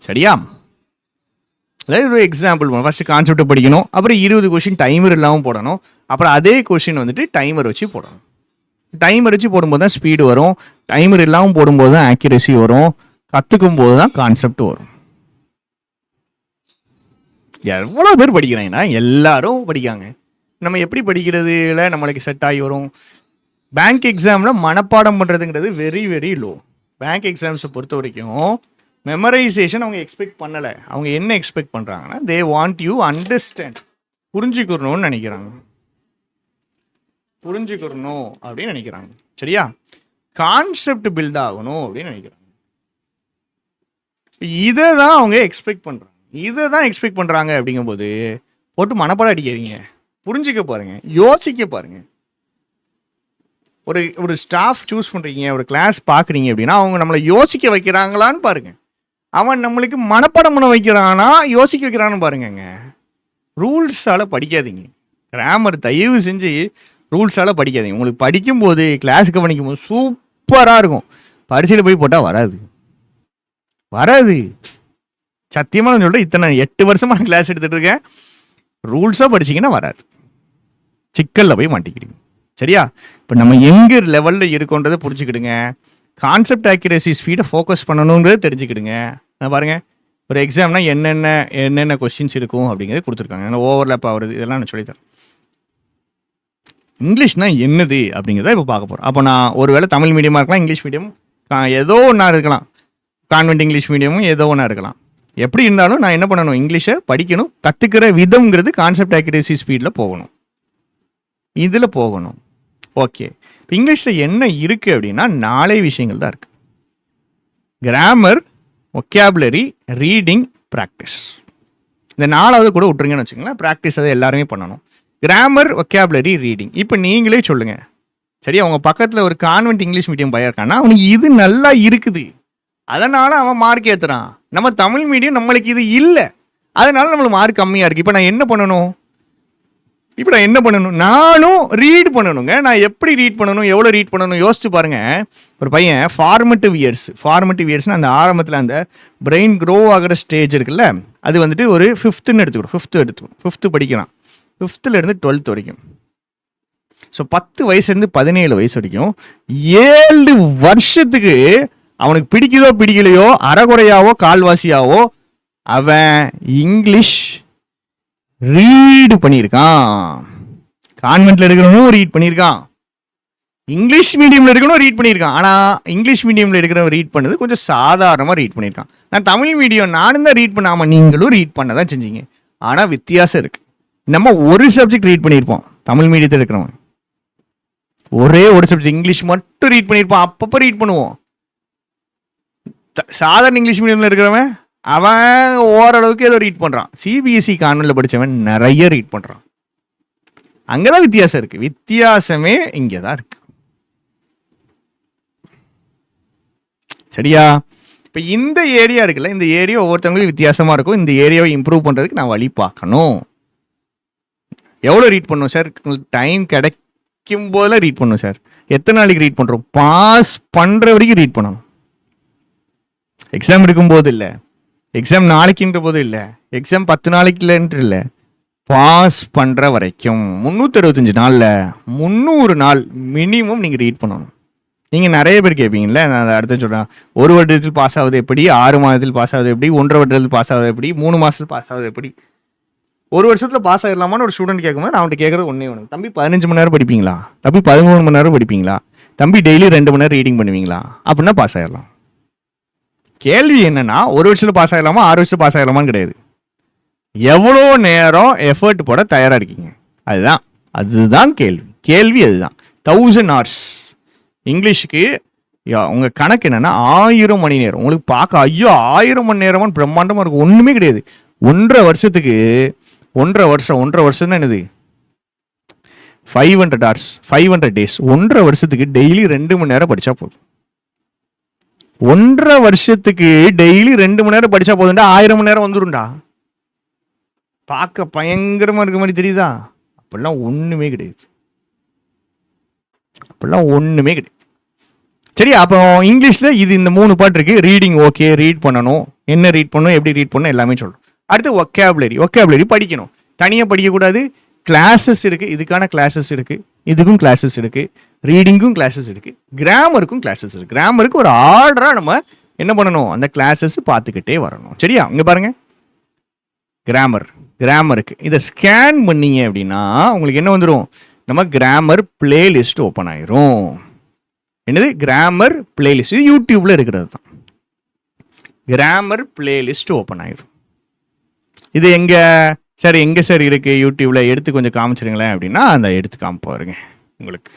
சரியா? அதாவது ஒரு எக்ஸாம்பிள், ஃபர்ஸ்ட் கான்செப்டை படிக்கணும், அப்புறம் 20 கொஸ்டின் டைமர் இல்லாமல் போடணும், அப்புறம் அதே கொஸ்டின் வந்துட்டு டைமர் வச்சு போடணும். டைமர் வச்சு போடும்போது தான் ஸ்பீடு வரும், டைமர் இல்லாமல் போடும்போது தான் ஆக்யூரசி வரும், கற்றுக்கும் போது தான் கான்செப்ட் வரும். எவ்வளோ பேர் படிக்கிறாங்கன்னா எல்லாரும் படிக்காங்க. நம்ம எப்படி படிக்கிறதுல நம்மளுக்கு செட் ஆகி வரும். பேங்க் எக்ஸாமில் மனப்பாடம் பண்ணுறதுங்கிறது வெரி வெரி லோ. பேங்க் எக்ஸாம்ஸை பொறுத்த வரைக்கும் மெமரைசேஷன் அவங்க எக்ஸ்பெக்ட் பண்ணலை. அவங்க என்ன எக்ஸ்பெக்ட் பண்ணுறாங்கன்னா, தே வாண்ட் யூ அண்டர்ஸ்டாண்ட், புரிஞ்சுக்கணும்னு நினைக்கிறாங்க. புரிஞ்சுக்கணும் அப்படின்னு நினைக்கிறாங்க. சரியா? கான்செப்ட் பில்ட் ஆகணும் அப்படின்னு நினைக்கிறாங்க. இதை தான் அவங்க எக்ஸ்பெக்ட் பண்ணுறாங்க. இதை தான் எக்ஸ்பெக்ட் பண்ணுறாங்க. அப்படிங்கும்போது போட்டு மனப்பாடம் அடிக்கிறீங்க, புரிஞ்சிக்க பாருங்க, யோசிக்க பாருங்க. ஒரு ஸ்டாஃப் சூஸ் பண்ணுறீங்க, ஒரு கிளாஸ் பார்க்குறீங்க அப்படின்னா அவங்க நம்மளை யோசிக்க வைக்கிறாங்களான்னு பாருங்க. அவன் நம்மளுக்கு மனப்பாடம் பண்ண வைக்கிறானா யோசிக்க வைக்கிறான்னு பாருங்கங்க. ரூல்ஸால் படிக்காதீங்க. கிராமர் தயவு செஞ்சு ரூல்ஸால் படிக்காதீங்க. உங்களுக்கு படிக்கும்போது கிளாஸுக்கு படிக்கும்போது சூப்பராக இருக்கும். பரிசையில் போய் போட்டால் வராது. சத்தியமாக நான் சொல்கிறேன், இத்தனை 8 வருஷமாக கிளாஸ் எடுத்துகிட்டு இருக்கேன். ரூல்ஸாக படிச்சிங்கன்னா வராது, சிக்கலில் போய் மாட்டிக்கிடுங்க. சரியா? இப்போ நம்ம எங்கே லெவலில் இருக்கோன்றதை புரிஞ்சுக்கிடுங்க. கான்செப்ட் ஆக்யூரசி ஸ்பீடை ஃபோக்கஸ் பண்ணணுங்கிறத தெரிஞ்சுக்கிடுங்க. நான் பாருங்கள், ஒரு எக்ஸாம்னா என்னென்ன கொஸ்டின்ஸ் இருக்கும் அப்படிங்கிறது கொடுத்துருக்காங்க. ஓவர்லேப் ஆகுறது இதெல்லாம் நான் சொல்லித்தரேன். இங்கிலீஷ்னா என்னது அப்படிங்கிறத இப்போ பார்க்க போகிறோம். அப்போ நான் ஒருவேளை தமிழ் மீடியமாக இருக்கலாம், இங்கிலீஷ் மீடியம் ஏதோ ஒன்றா இருக்கலாம், கான்வென்ட் இங்கிலீஷ் மீடியமும் ஏதோ ஒன்றா இருக்கலாம். எப்படி இருந்தாலும் நான் என்ன பண்ணணும், இங்கிலீஷை படிக்கணும். கற்றுக்கிற விதம்ங்கிறது கான்செப்ட் ஆக்யூரசி ஸ்பீடில் போகணும், இதில் போகணும். ஓகே, இப்போ இங்கிலீஷில் என்ன இருக்குது அப்படின்னா 4 விஷயங்கள் தான் இருக்குது. Grammar, vocabulary, reading, practice. இந்த 4வது கூட விட்டுருங்கன்னு வச்சுக்கோங்களேன். ப்ராக்டிஸ் அதை எல்லாருமே பண்ணணும். Grammar, vocabulary, reading. இப்போ நீங்களே சொல்லுங்கள். சரியா? அவங்க பக்கத்தில் ஒரு கான்வென்ட் இங்கிலீஷ் மீடியம் பையன் இருக்கான்னா அவனுக்கு இது நல்லா இருக்குது, அதனால் அவன் மார்க் ஏற்றுறான். நம்ம தமிழ் மீடியம் நம்மளுக்கு இது இல்லை, அதனால நம்மளுக்கு மார்க் கம்மியாக இருக்குது. இப்போ நான் என்ன பண்ணணும்? நானும் ரீட் பண்ணணுங்க. நான் எப்படி ரீட் பண்ணணும், எவ்வளோ ரீட் பண்ணணும் யோசிச்சு பாருங்க. ஒரு பையன் ஃபார்மேட்டிவ் இயர்ஸ்னா அந்த ஆரம்பத்தில் அந்த பிரெயின் க்ரோ ஆகிற ஸ்டேஜ் இருக்குல்ல, அது வந்துட்டு ஒரு 5th எடுத்துக்கணும். 5th படிக்கிறான். 5th இருந்து 12th வரைக்கும். ஸோ 10 வயசுலேருந்து 17 வயசு வரைக்கும் 7 வருஷத்துக்கு அவனுக்கு பிடிக்கலையோ அறகுறையாவோ கால்வாசியாவோ அவன் இங்கிலீஷ் ரீடு பண்ணியிருக்கான். கான்வென்ட்ல இருக்கிறவனும் ரீட் பண்ணியிருக்கான், இங்கிலீஷ் மீடியமில் இருக்கணும் ரீட் பண்ணியிருக்கான். ஆனால் இங்கிலீஷ் மீடியமில் இருக்கிறவன் ரீட் பண்ணது கொஞ்சம் சாதாரணமாக ரீட் பண்ணியிருக்கான். நான் தமிழ் மீடியம் நானும் தான் ரீட் பண்ணாமல் நீங்களும் ரீட் பண்ண தான் செஞ்சீங்க. ஆனால் வித்தியாசம் இருக்குது. நம்ம ஒரு சப்ஜெக்ட் ரீட் பண்ணியிருப்போம், தமிழ் மீடியத்தில் இருக்கிறவன் ஒரே ஒரு சப்ஜெக்ட் இங்கிலீஷ் மட்டும் ரீட் பண்ணியிருப்பான். அப்பப்போ ரீட் பண்ணுவோம். சாதாரண இங்கிலீஷ் மீடியமில் இருக்கிறவன் அவன் ஓரளவுக்கு ஏதோ ரீட் பண்ணுறான். சிபிஎஸ்சி கான்வென்ட்ல படித்தவன் நிறைய ரீட் பண்ணுறான். அங்கே தான் வித்தியாசம் இருக்குது. வித்தியாசமே இங்கே தான் இருக்கு. சரியா? இப்போ இந்த ஏரியா இருக்குல்ல, இந்த ஏரியா ஒவ்வொருத்தவங்களுக்கும் வித்தியாசமாக இருக்கும். இந்த ஏரியாவை இம்ப்ரூவ் பண்ணுறதுக்கு நான் வழி பார்க்கணும். எவ்வளோ ரீட் பண்ணணும் சார்? டைம் கிடைக்கும் போதெல்லாம் ரீட் பண்ணணும் சார். எத்தனை நாளைக்கு ரீட் பண்ணுறோம்? பாஸ் பண்ணுற வரைக்கும் ரீட் பண்ணணும். எக்ஸாம் எடுக்கும்போது இல்லை, எக்ஸாம் நாளைக்குன்ற போது இல்லை, எக்ஸாம் 10 நாளைக்கு இல்லைன்ட்டு இல்லை, பாஸ் பண்ணுற வரைக்கும் 365 நாளில் 300 நாள் மினிமம் நீங்கள் ரீட் பண்ணணும். நீங்கள் நிறைய பேர் கேட்பீங்கல்ல, நான் அதை அடுத்து சொல்கிறேன். 1 வருடத்தில் பாஸ் ஆகுது எப்படி, 6 மாதத்தில் பாஸ் ஆகுது எப்படி, 1.5 வருடத்தில் பாஸ் ஆகுது எப்படி, 3 மாதத்தில் பாஸ் ஆகுது எப்படி, 1 வருஷத்தில் பாஸ் ஆகிடலாமான்னு ஒரு ஸ்டூடெண்ட் கேட்கும்போது நான் அவன்கிட்ட கேட்குறது ஒன்றே ஒன்று, தம்பி 15 மணி நேரம் படிப்பீங்களா, தம்பி 13 மணி நேரம் படிப்பீங்களா, தம்பி டெய்லி 2 மணி நேரம் ரீடிங் பண்ணுவீங்களா, அப்படின்னா பாஸ் ஆகிடலாம். கேள்வி என்னன்னா, ஒரு வருஷத்துல பாஸ் ஆகலாமா 6 வருஷத்துல பாஸ் ஆகலாமான்னு கிடையாது. எவ்வளோ நேரம் எஃபர்ட் போட தயாரா இருக்கீங்க, அதுதான் அதுதான் கேள்வி. கேள்வி அதுதான். 1000 hours இங்கிலீஷுக்கு உங்க கணக்கு என்னன்னா 1000 மணி நேரம். உங்களுக்கு பார்க்க ஐயோ 1000 மணி நேரமா பிரம்மாண்டமா இருக்கும், ஒண்ணுமே கிடையாது. 1.5 வருஷத்துக்கு 1.5 வருஷம் தான் என்னது 500 hours 500 days. 1.5 வருஷத்துக்கு டெய்லி 2 மணி நேரம் படிச்சா போதும். 1.5 வருஷத்துக்கு டெய்லி 2 மணி நேரம் படிச்சா போதும்டா, 1000 மணி நேரம் வந்துரும்டா. பார்க்க பயங்கரமா இருக்க மாதிரி தெரியுதா? அப்படிலாம் ஒண்ணுமே கிடையாது, அப்படிலாம் ஒண்ணுமே கிடையாது. சரி, அப்போ இங்கிலீஷ்ல இது இந்த 3 பார்ட் இருக்கு. ரீடிங் ஓகே, ரீட் பண்ணணும், என்ன ரீட் பண்ணணும், எப்படி ரீட் பண்ணணும் எல்லாமே சொல்லணும். அடுத்து ஒக்காபுலரி படிக்கணும். தனியாக படிக்கக்கூடாது, கிளாஸஸ் இருக்கு, இதுக்கான கிளாஸஸ் இருக்கு, இதுக்கும் கிளாஸஸ் இருக்கு, ரீடிங்கும் கிளாஸஸ் இருக்கு, கிராமருக்கும் கிளாஸஸ் இருக்கு. கிராமருக்கு ஒரு ஆர்டரா நம்ம என்ன பண்ணணும், அந்த கிளாஸஸ் பார்த்துக்கிட்டே வரணும். சரியா? இங்க பாருங்க, கிராமருக்கு இதை ஸ்கேன் பண்ணீங்க அப்படின்னா உங்களுக்கு என்ன வந்துடும், நம்ம கிராமர் பிளேலிஸ்ட் ஓப்பன் ஆயிரும். என்னது கிராமர் பிளேலிஸ்ட்? இது யூடியூப்ல இருக்கிறது தான். கிராமர் பிளேலிஸ்ட் ஓப்பன் ஆயிரும். இது எங்க சார், எங்க சார் இருக்கு யூடியூப்ல, எடுத்து கொஞ்சம் காமிச்சிருங்களேன் அப்படின்னா அந்த எடுத்து காமிப்பாருங்க உங்களுக்கு.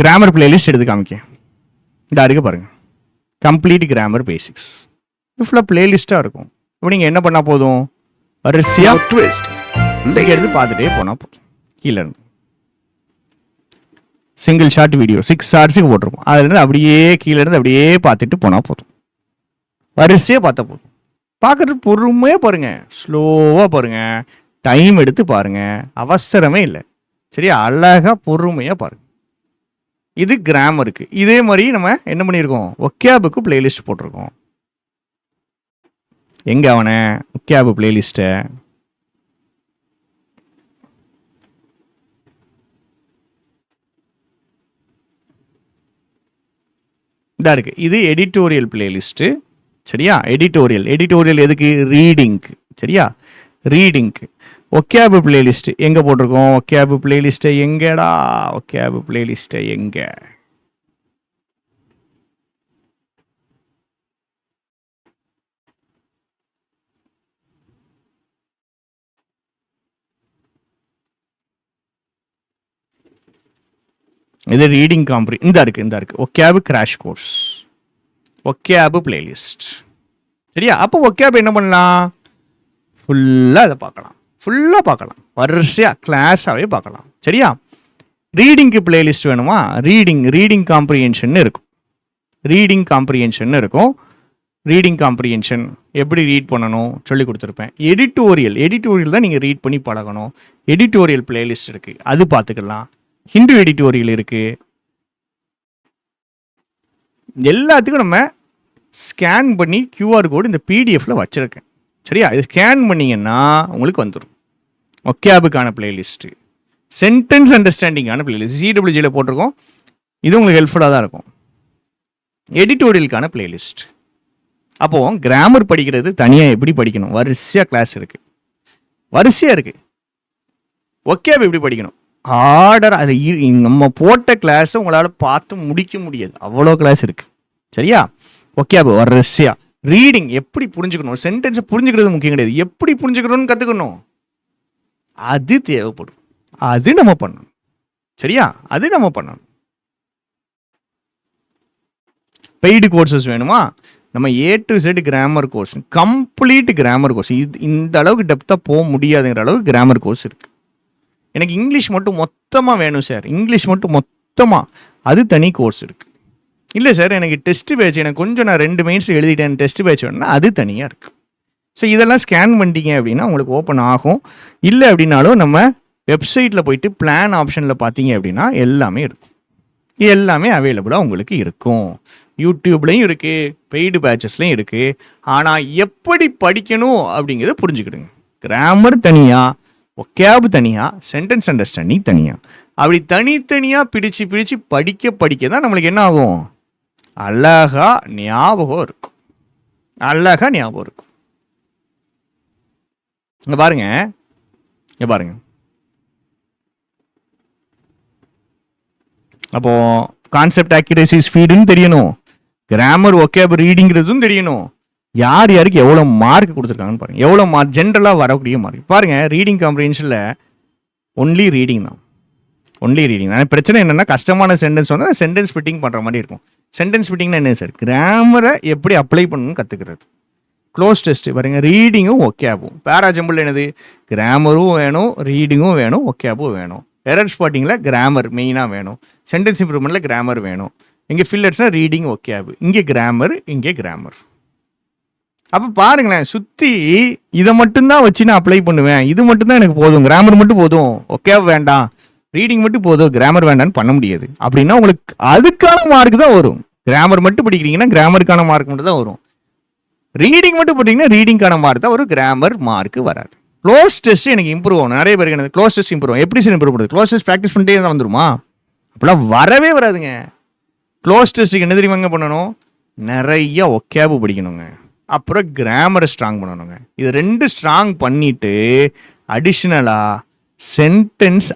கிராமர் பிளேலிஸ்ட் எடுத்து காமிக்க இந்த இருக்கு பாருங்க, கம்ப்ளீட் கிராமர் பேசிக்ஸ். இது ஃபுல்லாக பிளேலிஸ்டாக இருக்கும். இப்போ நீங்கள் என்ன பண்ணால் போதும், வரிசையாக எடுத்து பார்த்துட்டே போனால் போதும். கீழே இருந்து சிங்கிள் ஷார்ட் வீடியோ 6 hours போட்டிருப்போம், அதுலேருந்து அப்படியே கீழே இருந்து அப்படியே பார்த்துட்டு போனால் போதும். வரிசையாக பார்த்தா போதும். பார்க்குறது பொறுமையாக பாருங்க, ஸ்லோவாக பாருங்க, டைம் எடுத்து பாருங்க, அவசரமே இல்லை. சரியா? அழகாக பொறுமையாக பாருங்க. இது கிராமருக்கு. இதே மாதிரி நம்ம என்ன பண்ணியிருக்கோம், ஒக்காபுக்கு பிளேலிஸ்ட் போட்டிருக்கோம். எங்க அவனை ஒக்காபு பிளேலிஸ்ட்டை இதா இருக்கு. இது எடிட்டோரியல் பிளேலிஸ்ட்டு. சரியா? எடிட்டோரியல் எதுக்கு, ரீடிங்க்கு. சரியா? ரீடிங்க்கு. ஒக்காபு பிளேலிஸ்ட் எங்க போட்டிருக்கோம், ஒக்காபு பிளேலிஸ்ட்டை எங்கடா, ஒக்காபு பிளேலிஸ்ட்டை எங்க, இது ரீடிங் இந்த இருக்கு ஒக்காபு கிராஷ் கோர்ஸ், ஒக்காபு பிளேலிஸ்ட். சரியா? அப்போ ஒக்காபு என்ன பண்ணலாம், ஃபுல்லாக அதை பார்க்கலாம், வரிசையாக கிளாஸாகவே பார்க்கலாம். சரியா? ரீடிங்க்கு பிளேலிஸ்ட் வேணுமா, ரீடிங் காம்ப்ரிஹென்ஷன் இருக்கும். ரீடிங் காம்ப்ரிஹென்ஷன் எப்படி ரீட் பண்ணணும் சொல்லி கொடுத்துருப்பேன். எடிட்டோரியல் தான் நீங்கள் ரீட் பண்ணி பழகணும். எடிட்டோரியல் பிளேலிஸ்ட் இருக்குது, அது பார்த்துக்கலாம். ஹிந்து எடிட்டோரியல் இருக்குது. எல்லாத்துக்கும் நம்ம ஸ்கேன் பண்ணி QR கோடு இந்த பிடிஎஃப்ல வச்சுருக்கேன். சரியா? இது ஸ்கேன் பண்ணிங்கன்னா உங்களுக்கு வந்துடும். ஒக்காபுக்கான பிளேலிஸ்ட்டு, சென்டென்ஸ் அண்டர்ஸ்டாண்டிங்கான பிளேலிஸ்ட் CWGயில் போட்டிருக்கோம். இது உங்களுக்கு ஹெல்ப்ஃபுல்லாக தான் இருக்கும். எடிட்டோரியலுக்கான பிளேலிஸ்ட். அப்போது கிராமர் படிக்கிறது தனியாக எப்படி படிக்கணும், வரிசையாக கிளாஸ் இருக்குது, ஒக்காபு எப்படி படிக்கணும், ஆர்டர். அது நம்ம போட்ட கிளாஸை உங்களால் பார்த்து முடிக்க முடியாது, அவ்வளோ கிளாஸ் இருக்குது. சரியா? ஒக்காபு வரிசையாக. ரீடிங் எப்படி புரிஞ்சுக்கணும், சென்டென்ஸை புரிஞ்சுக்கிறது முக்கியம் கிடையாது, எப்படி புரிஞ்சுக்கணும்னு கற்றுக்கணும், அது தேவைப்படும். அது நம்ம பண்ணணும். சரியா? அது நம்ம பண்ணணும். பெய்டு கோர்சஸ் வேணுமா, நம்ம A to Z grammar course, complete grammar course. இந்த அளவுக்கு டெப்த்தாக போக முடியாதுங்கிற அளவுக்கு கிராமர் கோர்ஸ் இருக்குது. எனக்கு இங்கிலீஷ் மட்டும் மொத்தமாக வேணும் சார், இங்கிலீஷ் மட்டும் மொத்தமாக, அது தனி கோர்ஸ் இருக்குது. இல்லை சார் எனக்கு டெஸ்ட் பேட்ச், எனக்கு கொஞ்சம் நான் 2 மெயின்ஸ் எழுதிட்டேன், டெஸ்ட் பேட்ச் வேணும்னா அது தனியாக இருக்குது. ஸோ இதெல்லாம் ஸ்கேன் பண்ணிட்டீங்க அப்படின்னா உங்களுக்கு ஓப்பன் ஆகும். இல்லை அப்படின்னாலும் நம்ம வெப்சைட்டில் போயிட்டு பிளான் ஆப்ஷனில் பார்த்தீங்க அப்படின்னா எல்லாமே இருக்கும், எல்லாமே அவைலபிளாக உங்களுக்கு இருக்கும். யூடியூப்லேயும் இருக்குது, பெய்டு பேட்சஸ்லையும் இருக்குது. ஆனால் எப்படி படிக்கணும் அப்படிங்கிறத புரிஞ்சுக்கிடுங்க. கிராமர் தனியாக, ஒக்காபு தனியாக, சென்டென்ஸ் அண்டர்ஸ்டாண்டிங் தனியாக, அப்படி தனித்தனியாக பிடிச்சு படிக்க தான் நம்மளுக்கு என்ன ஆகும், அழகா ஞாபகம் இருக்கும். இங்க பாருங்க, அப்போ கான்செப்ட், அக்யூரசி, ஸ்பீடுன்னு தெரியணும். கிராமர் ஒகேப் ரீடிங்கிறதும் தெரியணும். யார் யாருக்கு எவ்வளோ மார்க் கொடுத்துருக்காங்கன்னு பாருங்கள். எவ்வளோ மார்க் ஜென்ரலாக வரக்கூடிய மார்க் பாருங்கள். ரீடிங் காம்ப்ரிஹென்ஷனில் ஒன்லி ரீடிங் தான், ஒன்லி ரீடிங் தான். பிரச்சனை என்னென்னா கஷ்டமான சென்டென்ஸ் வந்து சென்டென்ஸ் ஃபிட்டிங் பண்ணுற மாதிரி இருக்கும். சென்டென்ஸ் ஃபிட்டிங்னா என்ன சார்? கிராமரை எப்படி அப்ளை பண்ணணும்னு கற்றுக்கிறது. க்ளோஸ் டெஸ்ட்டு பாருங்கள். ரீடிங்கும் ஒகேபும். பேராஜம்பிள் என்னது? கிராமரும் வேணும், ரீடிங்கும் வேணும், ஒகேபும் வேணும். எரர் ஸ்பாட்டிங்கில் கிராமர் மெயினாக வேணும். சென்டென்ஸ் இம்ப்ரூவ்மெண்ட்டில் கிராமர் வேணும். இங்கே ஃபில்லர்ஸ்னால் ரீடிங் ஒகேபு, இங்கே கிராமர், இங்கே கிராமர். அப்போ பாருங்களேன், சுற்றி இதை மட்டும்தான் வச்சு நான் அப்ளை பண்ணுவேன், இது மட்டும்தான் எனக்கு போதும், கிராமர் மட்டும் போதும், ஒகேப் வேண்டாம், ரீடிங் மட்டும் போதும், கிராமர் வேண்டான்னு பண்ண முடியாது. அப்படின்னா உங்களுக்கு அதுக்கான மார்க் தான் வரும். கிராமர் மட்டும் படிக்கிறீங்கன்னா கிராமருக்கான மார்க் மட்டும் தான் வரும். ரீடிங் மட்டும் படிங்கன்னா ரீடிங்கான மார்க் தான் வரும், கிராமர் மார்க் வராது. க்ளோஸ் டெஸ்ட் எனக்கு இம்ப்ரூவ் ஆகும். நிறைய பேருக்கு எனக்கு க்ளோஸ் டெஸ்ட் இம்ப்ரூவ் ஆகும். எப்படி சார் இம்ப்ரூவ் பண்ணுறது? க்ளோஸ் டெஸ்ட் ப்ராக்டிஸ் பண்ணிட்டே தான் வந்துருமா? அப்படிலாம் வரவே வராதுங்க. க்ளோஸ் டெஸ்ட்டுக்கு என்ன தெரியுமாங்க பண்ணணும்? நிறைய ஒகேபு படிக்கணுங்க. அப்புறம் கிராமரை ஸ்ட்ராங் பண்ணணுங்க. இது ரெண்டு ஸ்ட்ராங் பண்ணிட்டு அடிஷ்னலாக சென்டென்ஸ்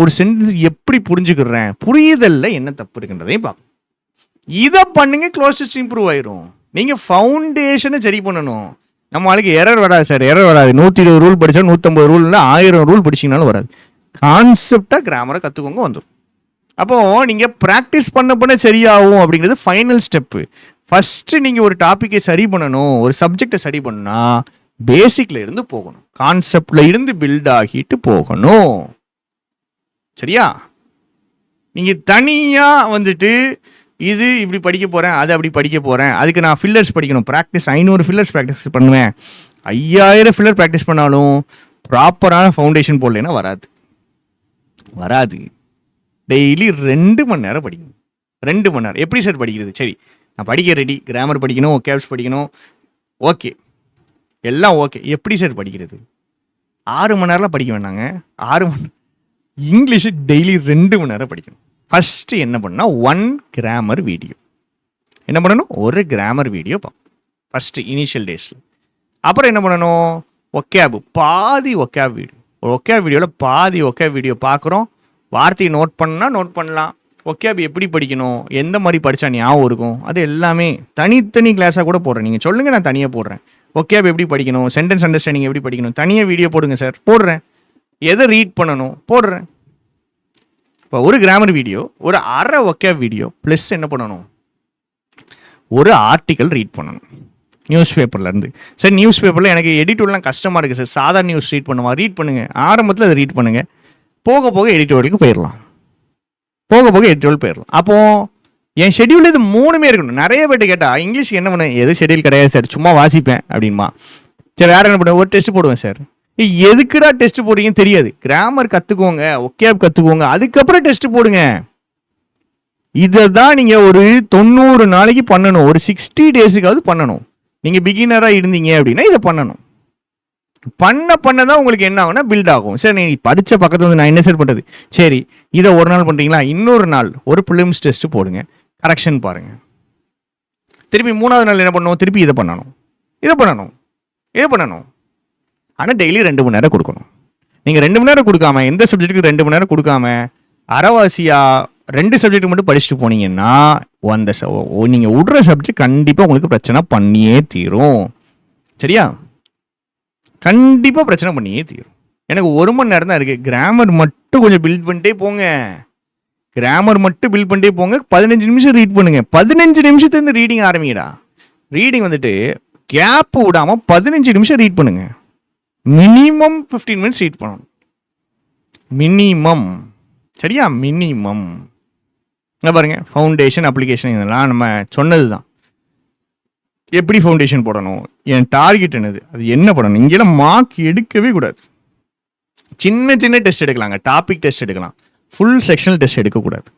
ஒரு சென்டென்ஸ் எப்படி புரிஞ்சுக்கிறேன், புரியுதல்ல என்ன தப்பு இருக்குன்றதையும் பார்க்கணும். இதை பண்ணுங்க, க்ளோஸ் டெஸ்ட் இம்ப்ரூவ் ஆயிரும். நீங்கள் ஃபவுண்டேஷனை சரி பண்ணணும். நம்ம ஆளுக்கு எரர் வராது சார், எரர் வராது. 120 ரூல் படித்தா 150 ரூல் இல்லை, 1000 ரூல் படிச்சிங்கனாலும் வராது. கான்செப்டாக கிராமரை கற்றுக்கோங்க, வந்துடும். அப்போது நீங்கள் ப்ராக்டிஸ் பண்ண சரியாகும் அப்படிங்கிறது ஃபைனல் ஸ்டெப்பு. ஃபஸ்ட்டு நீங்கள் ஒரு டாப்பிக்கை சரி பண்ணணும், ஒரு சப்ஜெக்டை சரி பண்ணணும்னா பேசிக்கில் இருந்து போகணும், கான்செப்டில் இருந்து பில்ட் ஆகிட்டு போகணும். சரியா? நீங்கள் தனியாக வந்துட்டு இது இப்படி படிக்க போகிறேன், அது அப்படி படிக்க போகிறேன், அதுக்கு நான் ஃபில்லர்ஸ் படிக்கணும், ப்ராக்டிஸ் 500 ஃபில்லர்ஸ் ப்ராக்டிஸ் பண்ணுவேன், 5000 ஃபில்லர் ப்ராக்டிஸ் பண்ணாலும் ப்ராப்பரான ஃபவுண்டேஷன் போடலைன்னா வராது. டெய்லி 2 மணி நேரம் படிக்கணும். 2 மணி நேரம் எப்படி சார் படிக்கிறது? சரி, நான் படிக்க ரெடி, கிராமர் படிக்கணும், ஒகேப்ஸ் படிக்கணும், ஓகே, எல்லாம் ஓகே. எப்படி சார் படிக்கிறது? 6 மணி நேரம்லாம் படிக்க வேண்டாங்க. 6 மணி இங்கிலீஷு டெய்லி 2 மணி நேரம் படிக்கணும். ஃபஸ்ட்டு என்ன பண்ணால் 1 கிராமர் வீடியோ. என்ன பண்ணணும்? ஒரு கிராமர் வீடியோ பார்க்கணும் ஃபஸ்ட்டு இனிஷியல் டேஸில். அப்புறம் என்ன பண்ணணும்? ஒகேபு பாதி ஒகேப் வீடியோ. ஒரு ஒகேப் வீடியோவில் பாதி ஒகேப் வீடியோ பார்க்குறோம். வார்த்தையை நோட் பண்ணலாம். ஒகேப் எப்படி படிக்கணும், எந்த மாதிரி படித்தா ஞாபகம் இருக்கும், அது எல்லாமே தனித்தனி கிளாஸாக கூட போடுறேன். நீங்கள் சொல்லுங்கள், நான் தனியாக போடுறேன். ஒகேப் எப்படி படிக்கணும், சென்டென்ஸ் அண்டர்ஸ்டாண்டிங் எப்படி படிக்கணும், தனியாக வீடியோ போடுங்க சார், போடுறேன். எதை ரீட் பண்ணணும் போடுறேன். இப்போ ஒரு கிராமர் வீடியோ, ஒரு அரை ஒகேப் வீடியோ ப்ளஸ் என்ன பண்ணணும், ஒரு ஆர்டிக்கல் ரீட் பண்ணணும் நியூஸ் பேப்பர்லேருந்து. சார் நியூஸ் பேப்பரில் எனக்கு எடிட்டோர்லாம் கஷ்டமாக இருக்குது சார், சாதாரண நியூஸ் ரீட் ரீட் பண்ணுங்கள். ஆரம்பத்தில் அதை ரீட் பண்ணுங்கள், போக போக எடிட்டோருக்கு போயிடலாம். அப்போது என் ஷெட்யூல் இது 3மே இருக்கணும். நிறைய பேர்ட்டு கேட்டால் இங்கிலீஷ் என்ன பண்ணேன், எது ஷெட்யூல் கிடையாது சார், சும்மா வாசிப்பேன் அப்படின்மா. சரி, வேறு என்ன பண்ணுவேன், ஒரு டெஸ்ட் போடுவேன் சார். எதுக்குடா டெஸ்ட் போடுறீங்கன்னு தெரியாது. கிராமர் கற்றுக்கோங்க, ஒகேப் கற்றுக்கோங்க, அதுக்கப்புறம் டெஸ்ட் போடுங்க. இதை தான் நீங்கள் ஒரு 90 நாளைக்கு பண்ணணும், ஒரு 60 டேஸுக்காவது பண்ணணும். நீங்கள் பிகினராக இருந்தீங்க அப்படின்னா இதை பண்ணணும். பண்ண தான் உங்களுக்கு என்ன ஆகும்னா பில்ட் ஆகும். சரி, நீ படித்த பக்கத்தில் வந்து நான் என்ன சார் பண்ணுறது? சரி, இதை ஒரு நாள் பண்ணுறீங்களா, இன்னொரு நாள் ஒரு ப்ரிலிம்ஸ் டெஸ்ட்டு போடுங்க, கரெக்ஷன் பாருங்கள். திருப்பி 3வது நாள் என்ன பண்ணணும், திருப்பி இதை பண்ணணும். ஆனால் டெய்லி 2 மணி நேரம் கொடுக்கணும். நீங்கள் 2 மணி நேரம் கொடுக்காம, எந்த சப்ஜெக்ட்டுக்கு 2 மணி நேரம் கொடுக்காம அரைவாசியாக 2 சப்ஜெக்ட் மட்டும் படிச்சுட்டு போனீங்கன்னா அந்த நீங்கள் விடுற சப்ஜெக்ட் கண்டிப்பாக உங்களுக்கு பிரச்சனை பண்ணியே தீரும். சரியா? கண்டிப்பாக பிரச்சனை பண்ணியே தீரும். எனக்கு 1 மணி நேரம் தான் இருக்குது. கிராமர் மட்டும் கொஞ்சம் பில்ட் பண்ணிட்டே போங்க. 15 நிமிஷம் ரீட் பண்ணுங்க. 15 நிமிஷத்துலேருந்து ரீடிங் ஆரம்பிங்கடா. ரீடிங் வந்துட்டு கேப் விடாமல் 15 நிமிஷம் ரீட் பண்ணுங்க. மினிமம் 15 மினிட்ஸ் ரீட் பண்ணணும். மினிமம். சரியா? மினிமம். பாருங்க, ஃபவுண்டேஷன், அப்ளிகேஷன், இதெல்லாம் நம்ம சொன்னது தான். எப்படி ஃபவுண்டேஷன் போடணும், என் டார்கெட் என்னது, அது என்ன பண்ணணும். இங்கெல்லாம் மார்க் எடுக்கவே கூடாது. சின்ன டெஸ்ட் எடுக்கலாங்க, டாபிக் டெஸ்ட் எடுக்கலாம், ஃபுல் செக்ஷனல் டெஸ்ட் எடுக்கக்கூடாது.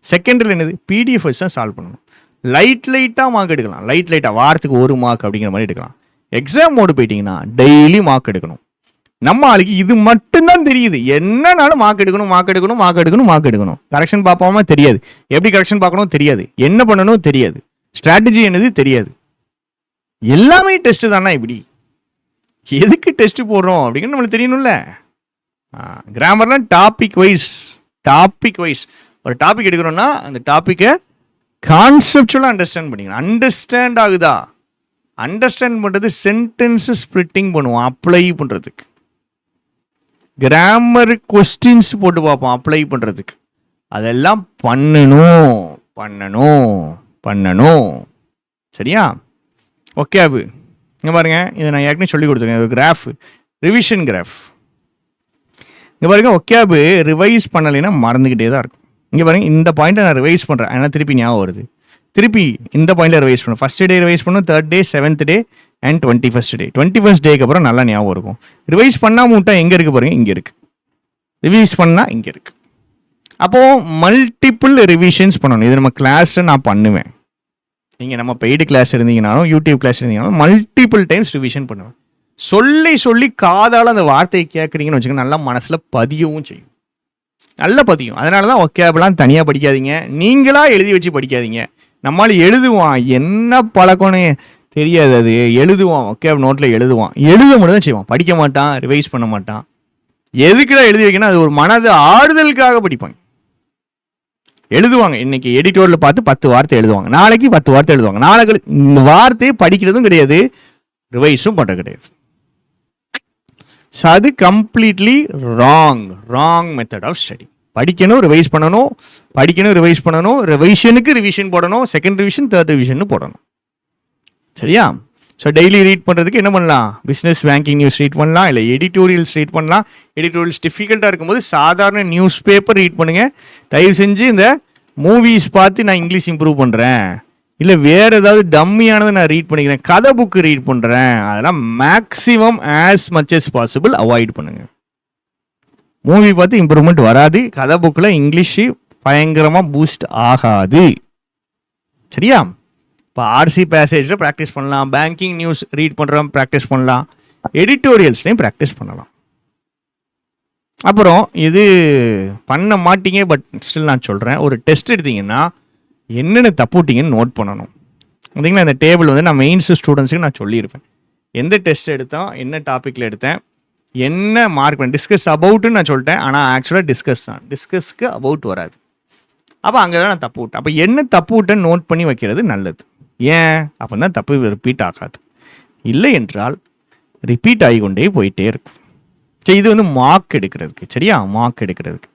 செகண்டரியில் என்னது, பிடிஎஃப் வச்சு தான் சால்வ் பண்ணணும். லைட்டாக மார்க் எடுக்கலாம். லைட்டாக வாரத்துக்கு 1 மார்க் அப்படிங்கிற மாதிரி எடுக்கலாம். எக்ஸாம் மோடு போயிட்டீங்கன்னா டெய்லி மார்க் எடுக்கணும். நம்ம ஆளுக்கு இது மட்டும்தான் தெரியுது, என்னன்னாலும் மார்க் எடுக்கணும். கரெக்ஷன் பார்ப்பாம தெரியாது, எப்படி கரெக்ஷன் பார்க்கணும் தெரியாது, என்ன பண்ணணும் தெரியாது, ஸ்ட்ராட்டஜி என்னது தெரியாது. எல்லாமே டெஸ்ட் தானே. இப்படி எதுக்கு டெஸ்ட் போடுறோம் அப்படிங்கிறது நம்மளுக்கு தெரியணும்ல. கிராமர்லாம் டாபிக் வைஸ் ஒரு டாபிக் எடுக்கிறோம்னா அந்த டாப்பிக்கை கான்செப்டுவலாக அண்டர்ஸ்டாண்ட் பண்ணிக்கணும். அண்டர்ஸ்டாண்ட் ஆகுதா? அண்டர்ஸ்டாண்ட் பண்ணுறது சென்டென்ஸ் ஸ்பிளிட்டிங் பண்ணுவோம் அப்ளை பண்ணுறதுக்கு. கிராமர் கொஸ்டின்ஸ் போட்டு பார்ப்போம் அப்ளை பண்ணுறதுக்கு. அதெல்லாம் பண்ணணும் பண்ணணும் பண்ணணும். சரியா? ஓகே. அது இங்கே பாருங்கள், இதை நான் ஏற்கனவே சொல்லி கொடுத்துருக்கேன். ஒரு கிராஃப், ரிவிஷன் கிராஃப். இங்கே பாருங்கள், ஒகேபு ரிவைஸ் பண்ணலைன்னா மறந்துக்கிட்டே தான் இருக்கும். இங்கே பாருங்கள், இந்த பாயிண்ட்டை நான் ரிவைஸ் பண்ணுறேன், ஆனால் திருப்பி ஞாபகம் வருது. திருப்பி இந்த பாயிண்ட்டில் ரிவைஸ் பண்ணும். ஃபஸ்ட் டே ரிவைஸ் பண்ணும், 3rd day, 7th day and 21st day. 21st டேக்கு அப்புறம் நல்லா ஞாபகம் இருக்கும். ரிவைஸ் பண்ணாமல் விட்டா எங்கே இருக்குது பாருங்கள், இங்கே இருக்குது. ரிவைஸ் பண்ணால் இங்கே இருக்குது. அப்போது மல்டிப்புள் ரிவிஷன்ஸ் பண்ணணும். இது நம்ம கிளாஸை நான் பண்ணுவேன். நீங்கள் நம்ம பெய்டு கிளாஸ் இருந்தீங்கனாலும் யூடியூப் கிளாஸ் இருந்தீங்கனாலும் மல்டிபிள் டைம்ஸ் ரிவிஷன் பண்ணுவேன். சொல்லி சொல்லி காதால் அந்த வார்த்தையை கேட்குறீங்கன்னு வச்சுக்கோங்க, நல்லா மனசில் பதியவும் செய்யும், நல்லா பதியும். அதனால தான் ஒகேபெலாம் தனியாக படிக்காதீங்க, நீங்களாக எழுதி வச்சு படிக்காதீங்க. நம்மளால் எழுதுவான், என்ன பழக்கம்னு தெரியாது, அது எழுதுவான், ஒகேப் நோட்டில் எழுதுவான், எழுத மட்டும் தான் செய்வான், படிக்க மாட்டான், ரிவைஸ் பண்ண மாட்டான். எதுக்குதான் எழுதி வைக்கணும்? அது ஒரு மனது ஆறுதலுக்காக படிப்பாங்க. எழுதுவாங்க, இன்னைக்கு எடிட்டோரில் பார்த்து 10 வார்த்தை எழுதுவாங்க, நாளைக்கு 10 வார்த்தை எழுதுவாங்க, நாளைக்கு இந்த வார்த்தையை படிக்கிறதும் கிடையாது, ரிவைஸும் பண்ண கிடையாது. ஸோ அது completely wrong method of study. படிக்கணும், ரிவைஸ் பண்ணணும், படிக்கணும், ரிவைஸ் பண்ணணும், ரிவைஷனுக்கு ரிவிஷன் போடணும், செகண்ட் ரிவிஷன், தேர்ட் ரிவிஷன் போடணும். சரியா? ஸோ டெய்லி ரீட் பண்ணுறதுக்கு என்ன பண்ணலாம்? பிஸ்னஸ் பேங்கிங் நியூஸ் ரீட் பண்ணலாம், இல்லை எடிட்டோரியல்ஸ் ரீட் பண்ணலாம். எடிட்டோரியல்ஸ் டிஃபிகல்ட்டாக இருக்கும்போது சாதாரண நியூஸ் பேப்பர் ரீட் பண்ணுங்கள். தயவு செஞ்சு இந்த மூவிஸ் பார்த்து நான் இங்கிலீஷ் இம்ப்ரூவ் பண்ணுறேன், இல்லை வேறு ஏதாவது டம்மியானதை நான் ரீட் பண்ணிக்கிறேன், கதை புக்கு ரீட் பண்ணுறேன், அதெல்லாம் maximum as much as possible avoid பண்ணுங்கள். மூவி பார்த்து இம்ப்ரூவ்மெண்ட் வராது, கதை புக்கில் இங்கிலீஷு பயங்கரமாக பூஸ்ட் ஆகாது. சரியா? இப்போ ஆர்சி பேசேஜில் ப்ராக்டிஸ் பண்ணலாம், பேங்கிங் நியூஸ் ரீட் பண்ணுறோம் ப்ராக்டிஸ் பண்ணலாம், எடிட்டோரியல்ஸ்லையும் ப்ராக்டிஸ் பண்ணலாம். அப்புறம் இது பண்ண மாட்டீங்க, பட் ஸ்டில் நான் சொல்கிறேன், ஒரு டெஸ்ட் எடுத்தீங்கன்னா என்னென்ன தப்புட்டிங்கன்னு நோட் பண்ணணும். பார்த்தீங்களா, இந்த டேபிள் வந்து நான் மெயின்ஸ் ஸ்டூடெண்ட்ஸுக்கு நான் சொல்லியிருப்பேன், எந்த டெஸ்ட் எடுத்தோம், என்ன டாப்பிக்கில் எடுத்தேன், என்ன மார்க் பண்ண, டிஸ்கஸ் அபவுட்டுன்னு நான் சொல்லிட்டேன், ஆனால் ஆக்சுவலாக டிஸ்கஸ் தான், டிஸ்கஸ்க்கு அபவுட் வராது. அப்போ அங்கே தான் நான் தப்பு விட்டேன். அப்போ என்ன தப்பு விட்டேன்னு நோட் பண்ணி வைக்கிறது நல்லது. ஏன்? அப்போ தான் தப்பு ரிப்பீட் ஆகாது. இல்லை என்றால் ரிப்பீட் ஆகிக்கொண்டே போயிட்டே இருக்கும். சரி, இது வந்து மார்க் எடுக்கிறதுக்கு. சரியா? மார்க் எடுக்கிறதுக்கு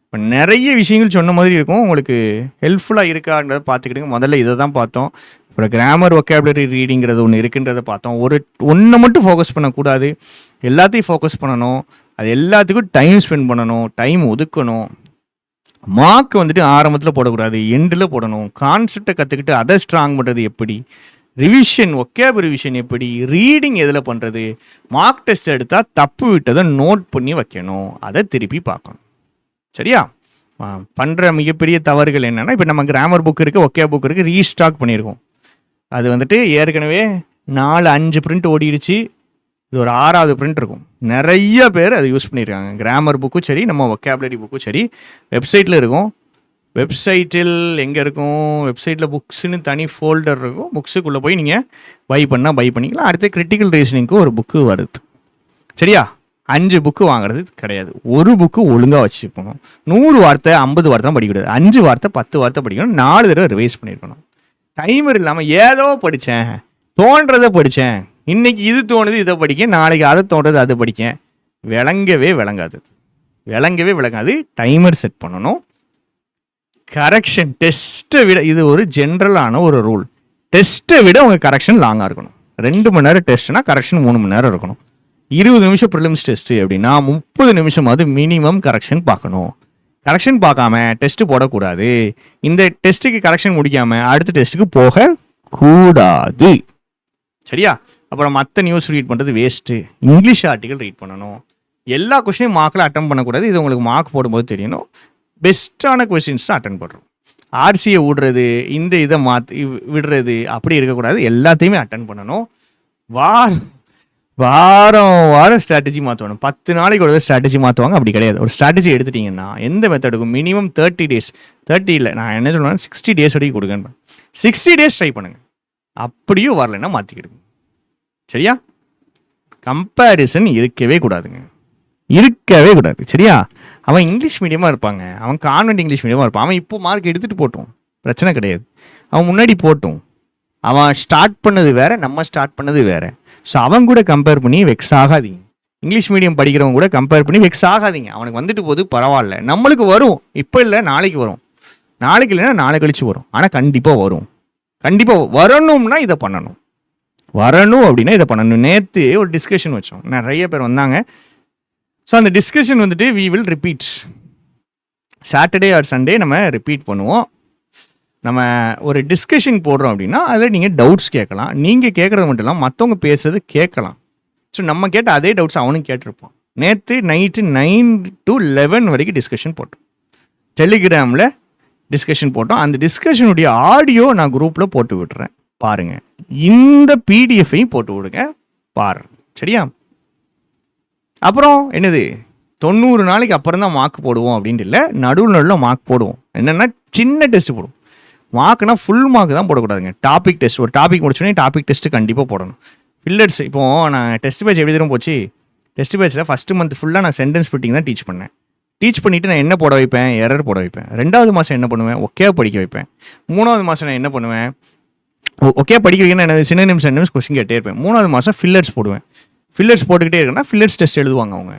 இப்போ நிறைய விஷயங்கள் சொன்ன மாதிரி இருக்கும். உங்களுக்கு ஹெல்ப்ஃபுல்லாக இருக்கான்றதை பார்த்துக்கிடுங்க. முதல்ல இதை தான் பார்த்தோம். அப்புறம் கிராமர் ஒகேபுலரி ரீடிங்கிறது ஒன்று இருக்குன்றதை பார்த்தோம். ஒன்றை மட்டும் ஃபோக்கஸ் பண்ணக்கூடாது, எல்லாத்தையும் ஃபோக்கஸ் பண்ணணும். அது எல்லாத்துக்கும் டைம் ஸ்பெண்ட் பண்ணணும், டைம் ஒதுக்கணும். மார்க் வந்துட்டு ஆரம்பத்தில் போடக்கூடாது, எண்டில் போடணும். கான்செப்டை கற்றுக்கிட்டு அதை ஸ்ட்ராங் பண்ணுறது எப்படி, ரிவிஷன் ஒகேப் ரிவிஷன் எப்படி, ரீடிங் எதில் பண்ணுறது, மார்க் டெஸ்ட் எடுத்தால் தப்பு விட்டதை நோட் பண்ணி வைக்கணும், அதை திருப்பி பார்க்கணும். சரியா? பண்ணுற மிகப்பெரிய தவறுகள் என்னென்னா, இப்போ நம்ம கிராமர் புக் இருக்குது, ஒகேப் புக் இருக்குது, ரீஸ்டாக் பண்ணியிருக்கோம். அது வந்துட்டு ஏற்கனவே 4-5 பிரிண்ட் ஓடிடுச்சு, இது ஒரு 6வது பிரிண்ட் இருக்கும். நிறைய பேர் அதை யூஸ் பண்ணியிருக்காங்க. கிராமர் புக்கும் சரி, நம்ம ஒகேபுலரி புக்கும் சரி, வெப்சைட்டில் இருக்கும். வெப்சைட்டில் எங்கே இருக்கும்? வெப்சைட்டில் புக்ஸுன்னு தனி ஃபோல்டர் இருக்கும். புக்ஸுக்குள்ளே போய் நீங்கள் பை பண்ணால் பை பண்ணிக்கலாம். அடுத்து கிரிட்டிக்கல் ரீசனிங்க்கு ஒரு புக்கு வருது. சரியா? 5 புக்கு வாங்குறது கிடையாது, ஒரு புக்கு ஒழுங்காக வச்சுக்கணும். 100 வார்த்தை 50 வார்த்தை தான் படிக்கக்கூடாது, 5 வார்த்தை 10 வார்த்தை படிக்கணும். 4 தடவை ரிவைஸ் பண்ணியிருக்கணும். டைமர் இல்லாமல் ஏதோ படித்தேன், தோன்றதை படித்தேன், இன்னைக்கு இது தோணுது இதை படிக்க, நாளைக்கு அதை தோன்றது அதை படிக்க, விளங்கவே விளங்காது. டைமர் செட் பண்ணணும். கரெக்ஷன் டெஸ்ட்டை விட, இது ஒரு ஜென்ரலான ஒரு ரூல், டெஸ்ட்டை விட உங்கள் கரெக்ஷன் லாங்காக இருக்கணும். 2 மணி நேரம் டெஸ்ட்னா கரெக்ஷன் 3 மணி நேரம் இருக்கணும். 20 நிமிஷம் ப்ரிலிம்ஸ் டெஸ்ட்டு அப்படின்னா 30 நிமிஷமாவது மினிமம் கரெக்ஷன் பார்க்கணும். கரெக்ஷன் பார்க்காம டெஸ்ட்டு போடக்கூடாது. இந்த டெஸ்ட்டுக்கு கரெக்ஷன் முடிக்காமல் அடுத்த டெஸ்ட்டுக்கு போகக்கூடாது. சரியா? அப்புறம் மற்ற நியூஸ் ரீட் பண்ணுறது வேஸ்ட்டு. இங்கிலீஷ் ஆர்டிக்கல் ரீட் பண்ணணும். எல்லா கொஸ்டினையும் மார்க்கில் அட்டன் பண்ணக்கூடாது. இது உங்களுக்கு மார்க் போடும்போது தெரியணும். பெஸ்ட்டான கொஸ்டின்ஸ் தான் அட்டன் பண்ணுறோம். ஆர்சியை விடுறது, இந்த இதை விடுறது அப்படி இருக்கக்கூடாது. எல்லாத்தையுமே அட்டன் பண்ணணும். வாரம் ஸ்ட்ராட்டஜி மாற்றணும். 10 நாளைக்கு ஒரு ஸ்ட்ராட்டஜி மாற்றுவாங்க, அப்படி கிடையாது. ஒரு ஸ்ட்ராட்டஜி எடுத்துட்டிங்கன்னா எந்த மெத்தடுக்கும் மினிமம் 30 டேஸ், 30 இல்லை, நான் என்ன சொல்லுவேன் 60 டேஸ் வரைக்கும் கொடுங்கன்னு. 60 டேஸ் ட்ரை பண்ணுங்கள். அப்படியும் வரலைன்னா மாற்றிக்கிடுங்க. சரியா? கம்பேரிசன் இருக்கவே கூடாதுங்க, இருக்கவே கூடாது. சரியா? அவன் இங்கிலீஷ் மீடியமாக இருப்பாங்க, அவன் கான்வென்ட் இங்கிலீஷ் மீடியமாக இருப்பான், அவன் இப்போ மார்க் எடுத்துகிட்டு போட்டோம், பிரச்சனை கிடையாது. அவன் முன்னாடி போட்டும். அவன் ஸ்டார்ட் பண்ணது வேற, நம்ம ஸ்டார்ட் பண்ணது வேற. ஸோ அவன் கூட கம்பேர் பண்ணி வெக்ஸ் ஆகாதீங்க. இங்கிலீஷ் மீடியம் படிக்கிறவங்க கூட கம்பேர் பண்ணி வெக்ஸ் ஆகாதீங்க. அவனுக்கு வந்துட்டு போது பரவாயில்ல, நம்மளுக்கு வரும். இப்போ இல்லை நாளைக்கு வரும், நாளைக்கு இல்லைன்னா நாளை கழிச்சு வரும். ஆனால் கண்டிப்பாக வரும். கண்டிப்பாக வரணும்னா இதை பண்ணணும். வரணும் அப்படின்னா இதை பண்ணணும். நேற்று ஒரு டிஸ்கஷன் வச்சோம், நிறைய பேர் வந்தாங்க. ஸோ அந்த டிஸ்கஷன் வந்துட்டு we will repeat. Saturday or Sunday நம்ம ரிப்பீட் பண்ணுவோம். நம்ம ஒரு டிஸ்கஷன் போடுறோம் அப்படின்னா அதில் நீங்கள் டவுட்ஸ் கேட்கலாம். நீங்கள் கேட்குறது மட்டும் இல்லாமல் மற்றவங்க பேசுறது கேட்கலாம். ஸோ நம்ம கேட்ட அதே டவுட்ஸ் அவனும் கேட்டிருப்பான். நேற்று நைட்டு 9 to 11 வரைக்கும் டிஸ்கஷன் போட்டோம். டெலிகிராமில் டிஸ்கஷன் போட்டோம். அந்த டிஸ்கஷனுடைய ஆடியோ நான் குரூப்பில் போட்டு விட்டுறேன், பாருங்கள். இந்த பிடிஎஃப்பையும் போட்டு விடுங்க, பாரு. சரியா? அப்புறம் என்னது, 90 நாளைக்கு அப்புறம் தான் மார்க் போடுவோம் அப்படின்ட்டு இல்லை, நடுவில் மார்க் போடுவோம். என்னென்னா சின்ன டெஸ்ட் போடுவோம். மார்க்னா ஃபுல் மார்க் தான் போடக்கூடாதுங்க. டாபிக் டெஸ்ட், ஒரு டாபிக் முடிச்சோடனே டாபிக் டெஸ்ட்டு கண்டிப்பாக போடணும். ஃபில்லர்ஸ் இப்போது நான் டெஸ்ட் பேட்ச் எப்படி தரும் போச்சு, டெஸ்ட் பேட்சில் ஃபஸ்ட்டு மந்த் ஃபுல்லாக நான் சென்டென்ஸ் ஃபிட்டிங் தான் டீச் பண்ணேன். டீச் பண்ணிவிட்டு நான் என்ன போட வைப்பேன், எரர் போட வைப்பேன். 2வது மாதம் என்ன பண்ணுவேன், ஓகே படிக்க வைப்பேன். 3வது மாதம் நான் என்ன பண்ணுவேன், ஓகே படிக்க வைக்கணும், என்னது சினோனிம்ஸ் சென்டென்ஸ் கொஸ்டின் கேட்டே இருப்பேன். 3வது மாதம் ஃபில்லர்ஸ் போடுவேன். ஃபில்லர்ஸ் போட்டுக்கிட்டே இருக்குன்னா ஃபில்லர்ஸ் டெஸ்ட் எழுதுவாங்க, அவங்க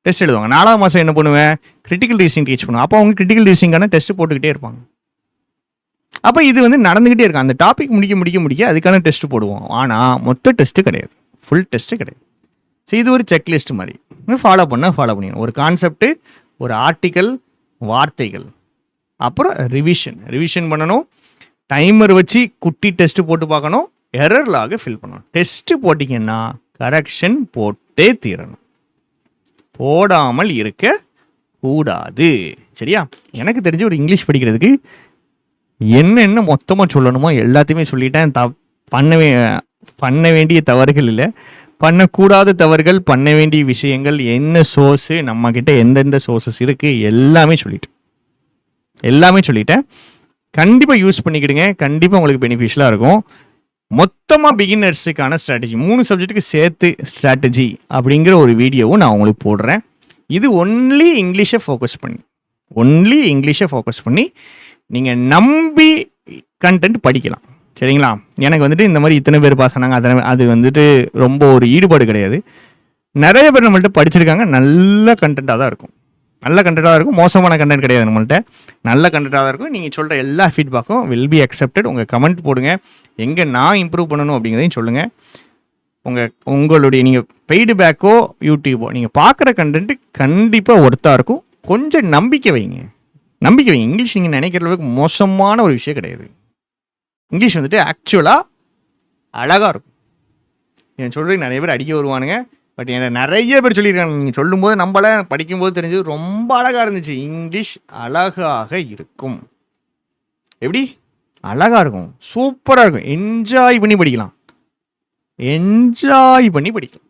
டெஸ்ட் எழுதுவாங்க. 4வது மாதம் என்ன பண்ணுவேன், கிரிட்டிக்கல் ரீசனிங் டீச் பண்ணுவேன். அப்போ அவங்க கிரிட்டிக்கல் ரீசனிங்கான டெஸ்ட் போட்டுக்கிட்டே இருப்பாங்க. அப்போ இது வந்து நடந்துக்கிட்டே இருக்கும். அந்த டாபிக் முடிக்க அதுக்கான டெஸ்ட் போடுவோம். ஆனால் மொத்த டெஸ்ட்டு கிடையாது, ஃபுல் டெஸ்ட்டு கிடையாது. ஸோ இது ஒரு செக்லிஸ்ட் மாதிரி ஃபாலோ பண்ணிடணும். ஒரு கான்செப்ட்டு, ஒரு ஆர்டிக்கல், வார்த்தைகள், அப்புறம் ரிவிஷன் பண்ணணும். டைமர் வச்சு குட்டி டெஸ்ட்டு போட்டு பார்க்கணும். எரர் லாக ஃபில் பண்ணணும். டெஸ்ட்டு போட்டிங்கன்னா கரெக்ஷன் போட்டே தீரணும், போடாமல் இருக்க கூடாது. சரியா? எனக்கு தெரிஞ்ச ஒரு இங்கிலீஷ் படிக்கிறதுக்கு என்ன மொத்தமாக சொல்லணுமோ எல்லாத்தையுமே சொல்லிட்டேன். பண்ண வேண்டிய தவறுகள் இல்லை, பண்ணக்கூடாத தவறுகள், பண்ண வேண்டிய விஷயங்கள், என்ன சோர்ஸு, நம்மக்கிட்ட எந்தெந்த சோர்ஸஸ் இருக்குது, எல்லாமே சொல்லிட்டேன். கண்டிப்பாக யூஸ் பண்ணிக்கிடுங்க. கண்டிப்பாக உங்களுக்கு பெனிஃபிஷியலாக இருக்கும். மொத்தமாக பிகினர்ஸுக்கான ஸ்ட்ராட்டஜி, 3 சப்ஜெக்ட்டுக்கு சேர்த்து ஸ்ட்ராட்டஜி அப்படிங்கிற ஒரு வீடியோவும் நான் உங்களுக்கு போடுறேன். இது ஒன்லி இங்கிலீஷை ஃபோக்கஸ் பண்ணி நீங்கள் நம்பி கண்டென்ட் படிக்கலாம். சரிங்களா? எனக்கு வந்துட்டு இந்த மாதிரி இத்தனை பேர் பாஸ் ஆனாங்க, அது வந்துட்டு ரொம்ப ஒரு ஈடுபாடு கிடையாது. நிறைய பேர் நம்மள்ட்ட படிச்சிருக்காங்க. நல்ல கண்டென்ட்டாக தான் இருக்கும், மோசமான கண்டென்ட் கிடையாது. நம்மள்ட்ட நல்ல கண்டென்ட்டாக தான் இருக்கும். நீங்கள் சொல்கிற எல்லா ஃபீட்பேக்கும் வில் பி அக்செப்டட். உங்கள் கமெண்ட் போடுங்க, எங்கே நான் இம்ப்ரூவ் பண்ணணும் அப்படிங்கிறதையும் சொல்லுங்கள். உங்களுடைய நீங்கள் பெய்டு பேக்கோ யூடியூபோ நீங்கள் பார்க்குற கண்டென்ட்டு கண்டிப்பாக ஒர்த்தாக இருக்கும். கொஞ்சம் நம்பிக்கை வைங்க. இங்கிலீஷ் நீங்கள் நினைக்கிற அளவுக்கு மோசமான ஒரு விஷயம் கிடையாது. இங்கிலீஷ் வந்துட்டு ஆக்சுவலாக அழகாக இருக்கும். என் சொல்கிறதுக்கு நிறைய பேர் அடிக்க வருவானுங்க. பட் என்ன நிறைய பேர் சொல்லியிருக்காங்க, நீங்கள் சொல்லும்போது நம்மள படிக்கும்போது தெரிஞ்சது ரொம்ப அழகாக இருந்துச்சு. இங்கிலீஷ் அழகாக இருக்கும். எப்படி அழகாக இருக்கும், சூப்பராக இருக்கும். என்ஜாய் பண்ணி படிக்கலாம்.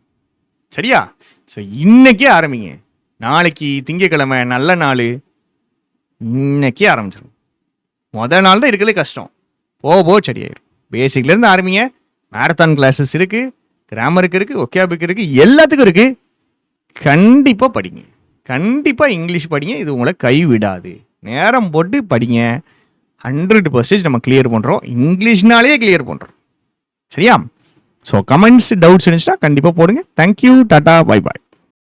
சரியா? ஸோ இன்னைக்கே ஆரம்பிங்க. நாளைக்கு திங்கக்கிழமை நல்ல நாள், இன்னைக்கே ஆரம்பிச்சிடும். மொதல் நாள் தான் இருக்கிறதுலே கஷ்டம், போக சரியாயிடும். பேசிக்லேருந்து ஆரம்பிங்க. மேரத்தான் கிளாஸஸ் இருக்குது, கிராமருக்கு இருக்குது, ஒகேபுக்கு இருக்குது, எல்லாத்துக்கும் இருக்குது. கண்டிப்பாக படிங்க, கண்டிப்பாக இங்கிலீஷ் படிங்க. இது உங்களை கைவிடாது. நேரம் போட்டு படிங்க. 100% நம்ம கிளியர் பண்ணுறோம். இங்கிலீஷ்னாலே கிளியர் பண்ணுறோம். சரியா? ஸோ கமெண்ட்ஸ், டவுட்ஸ் இருந்துச்சுன்னா கண்டிப்பாக போடுங்க. Thank you, tata, bye bye.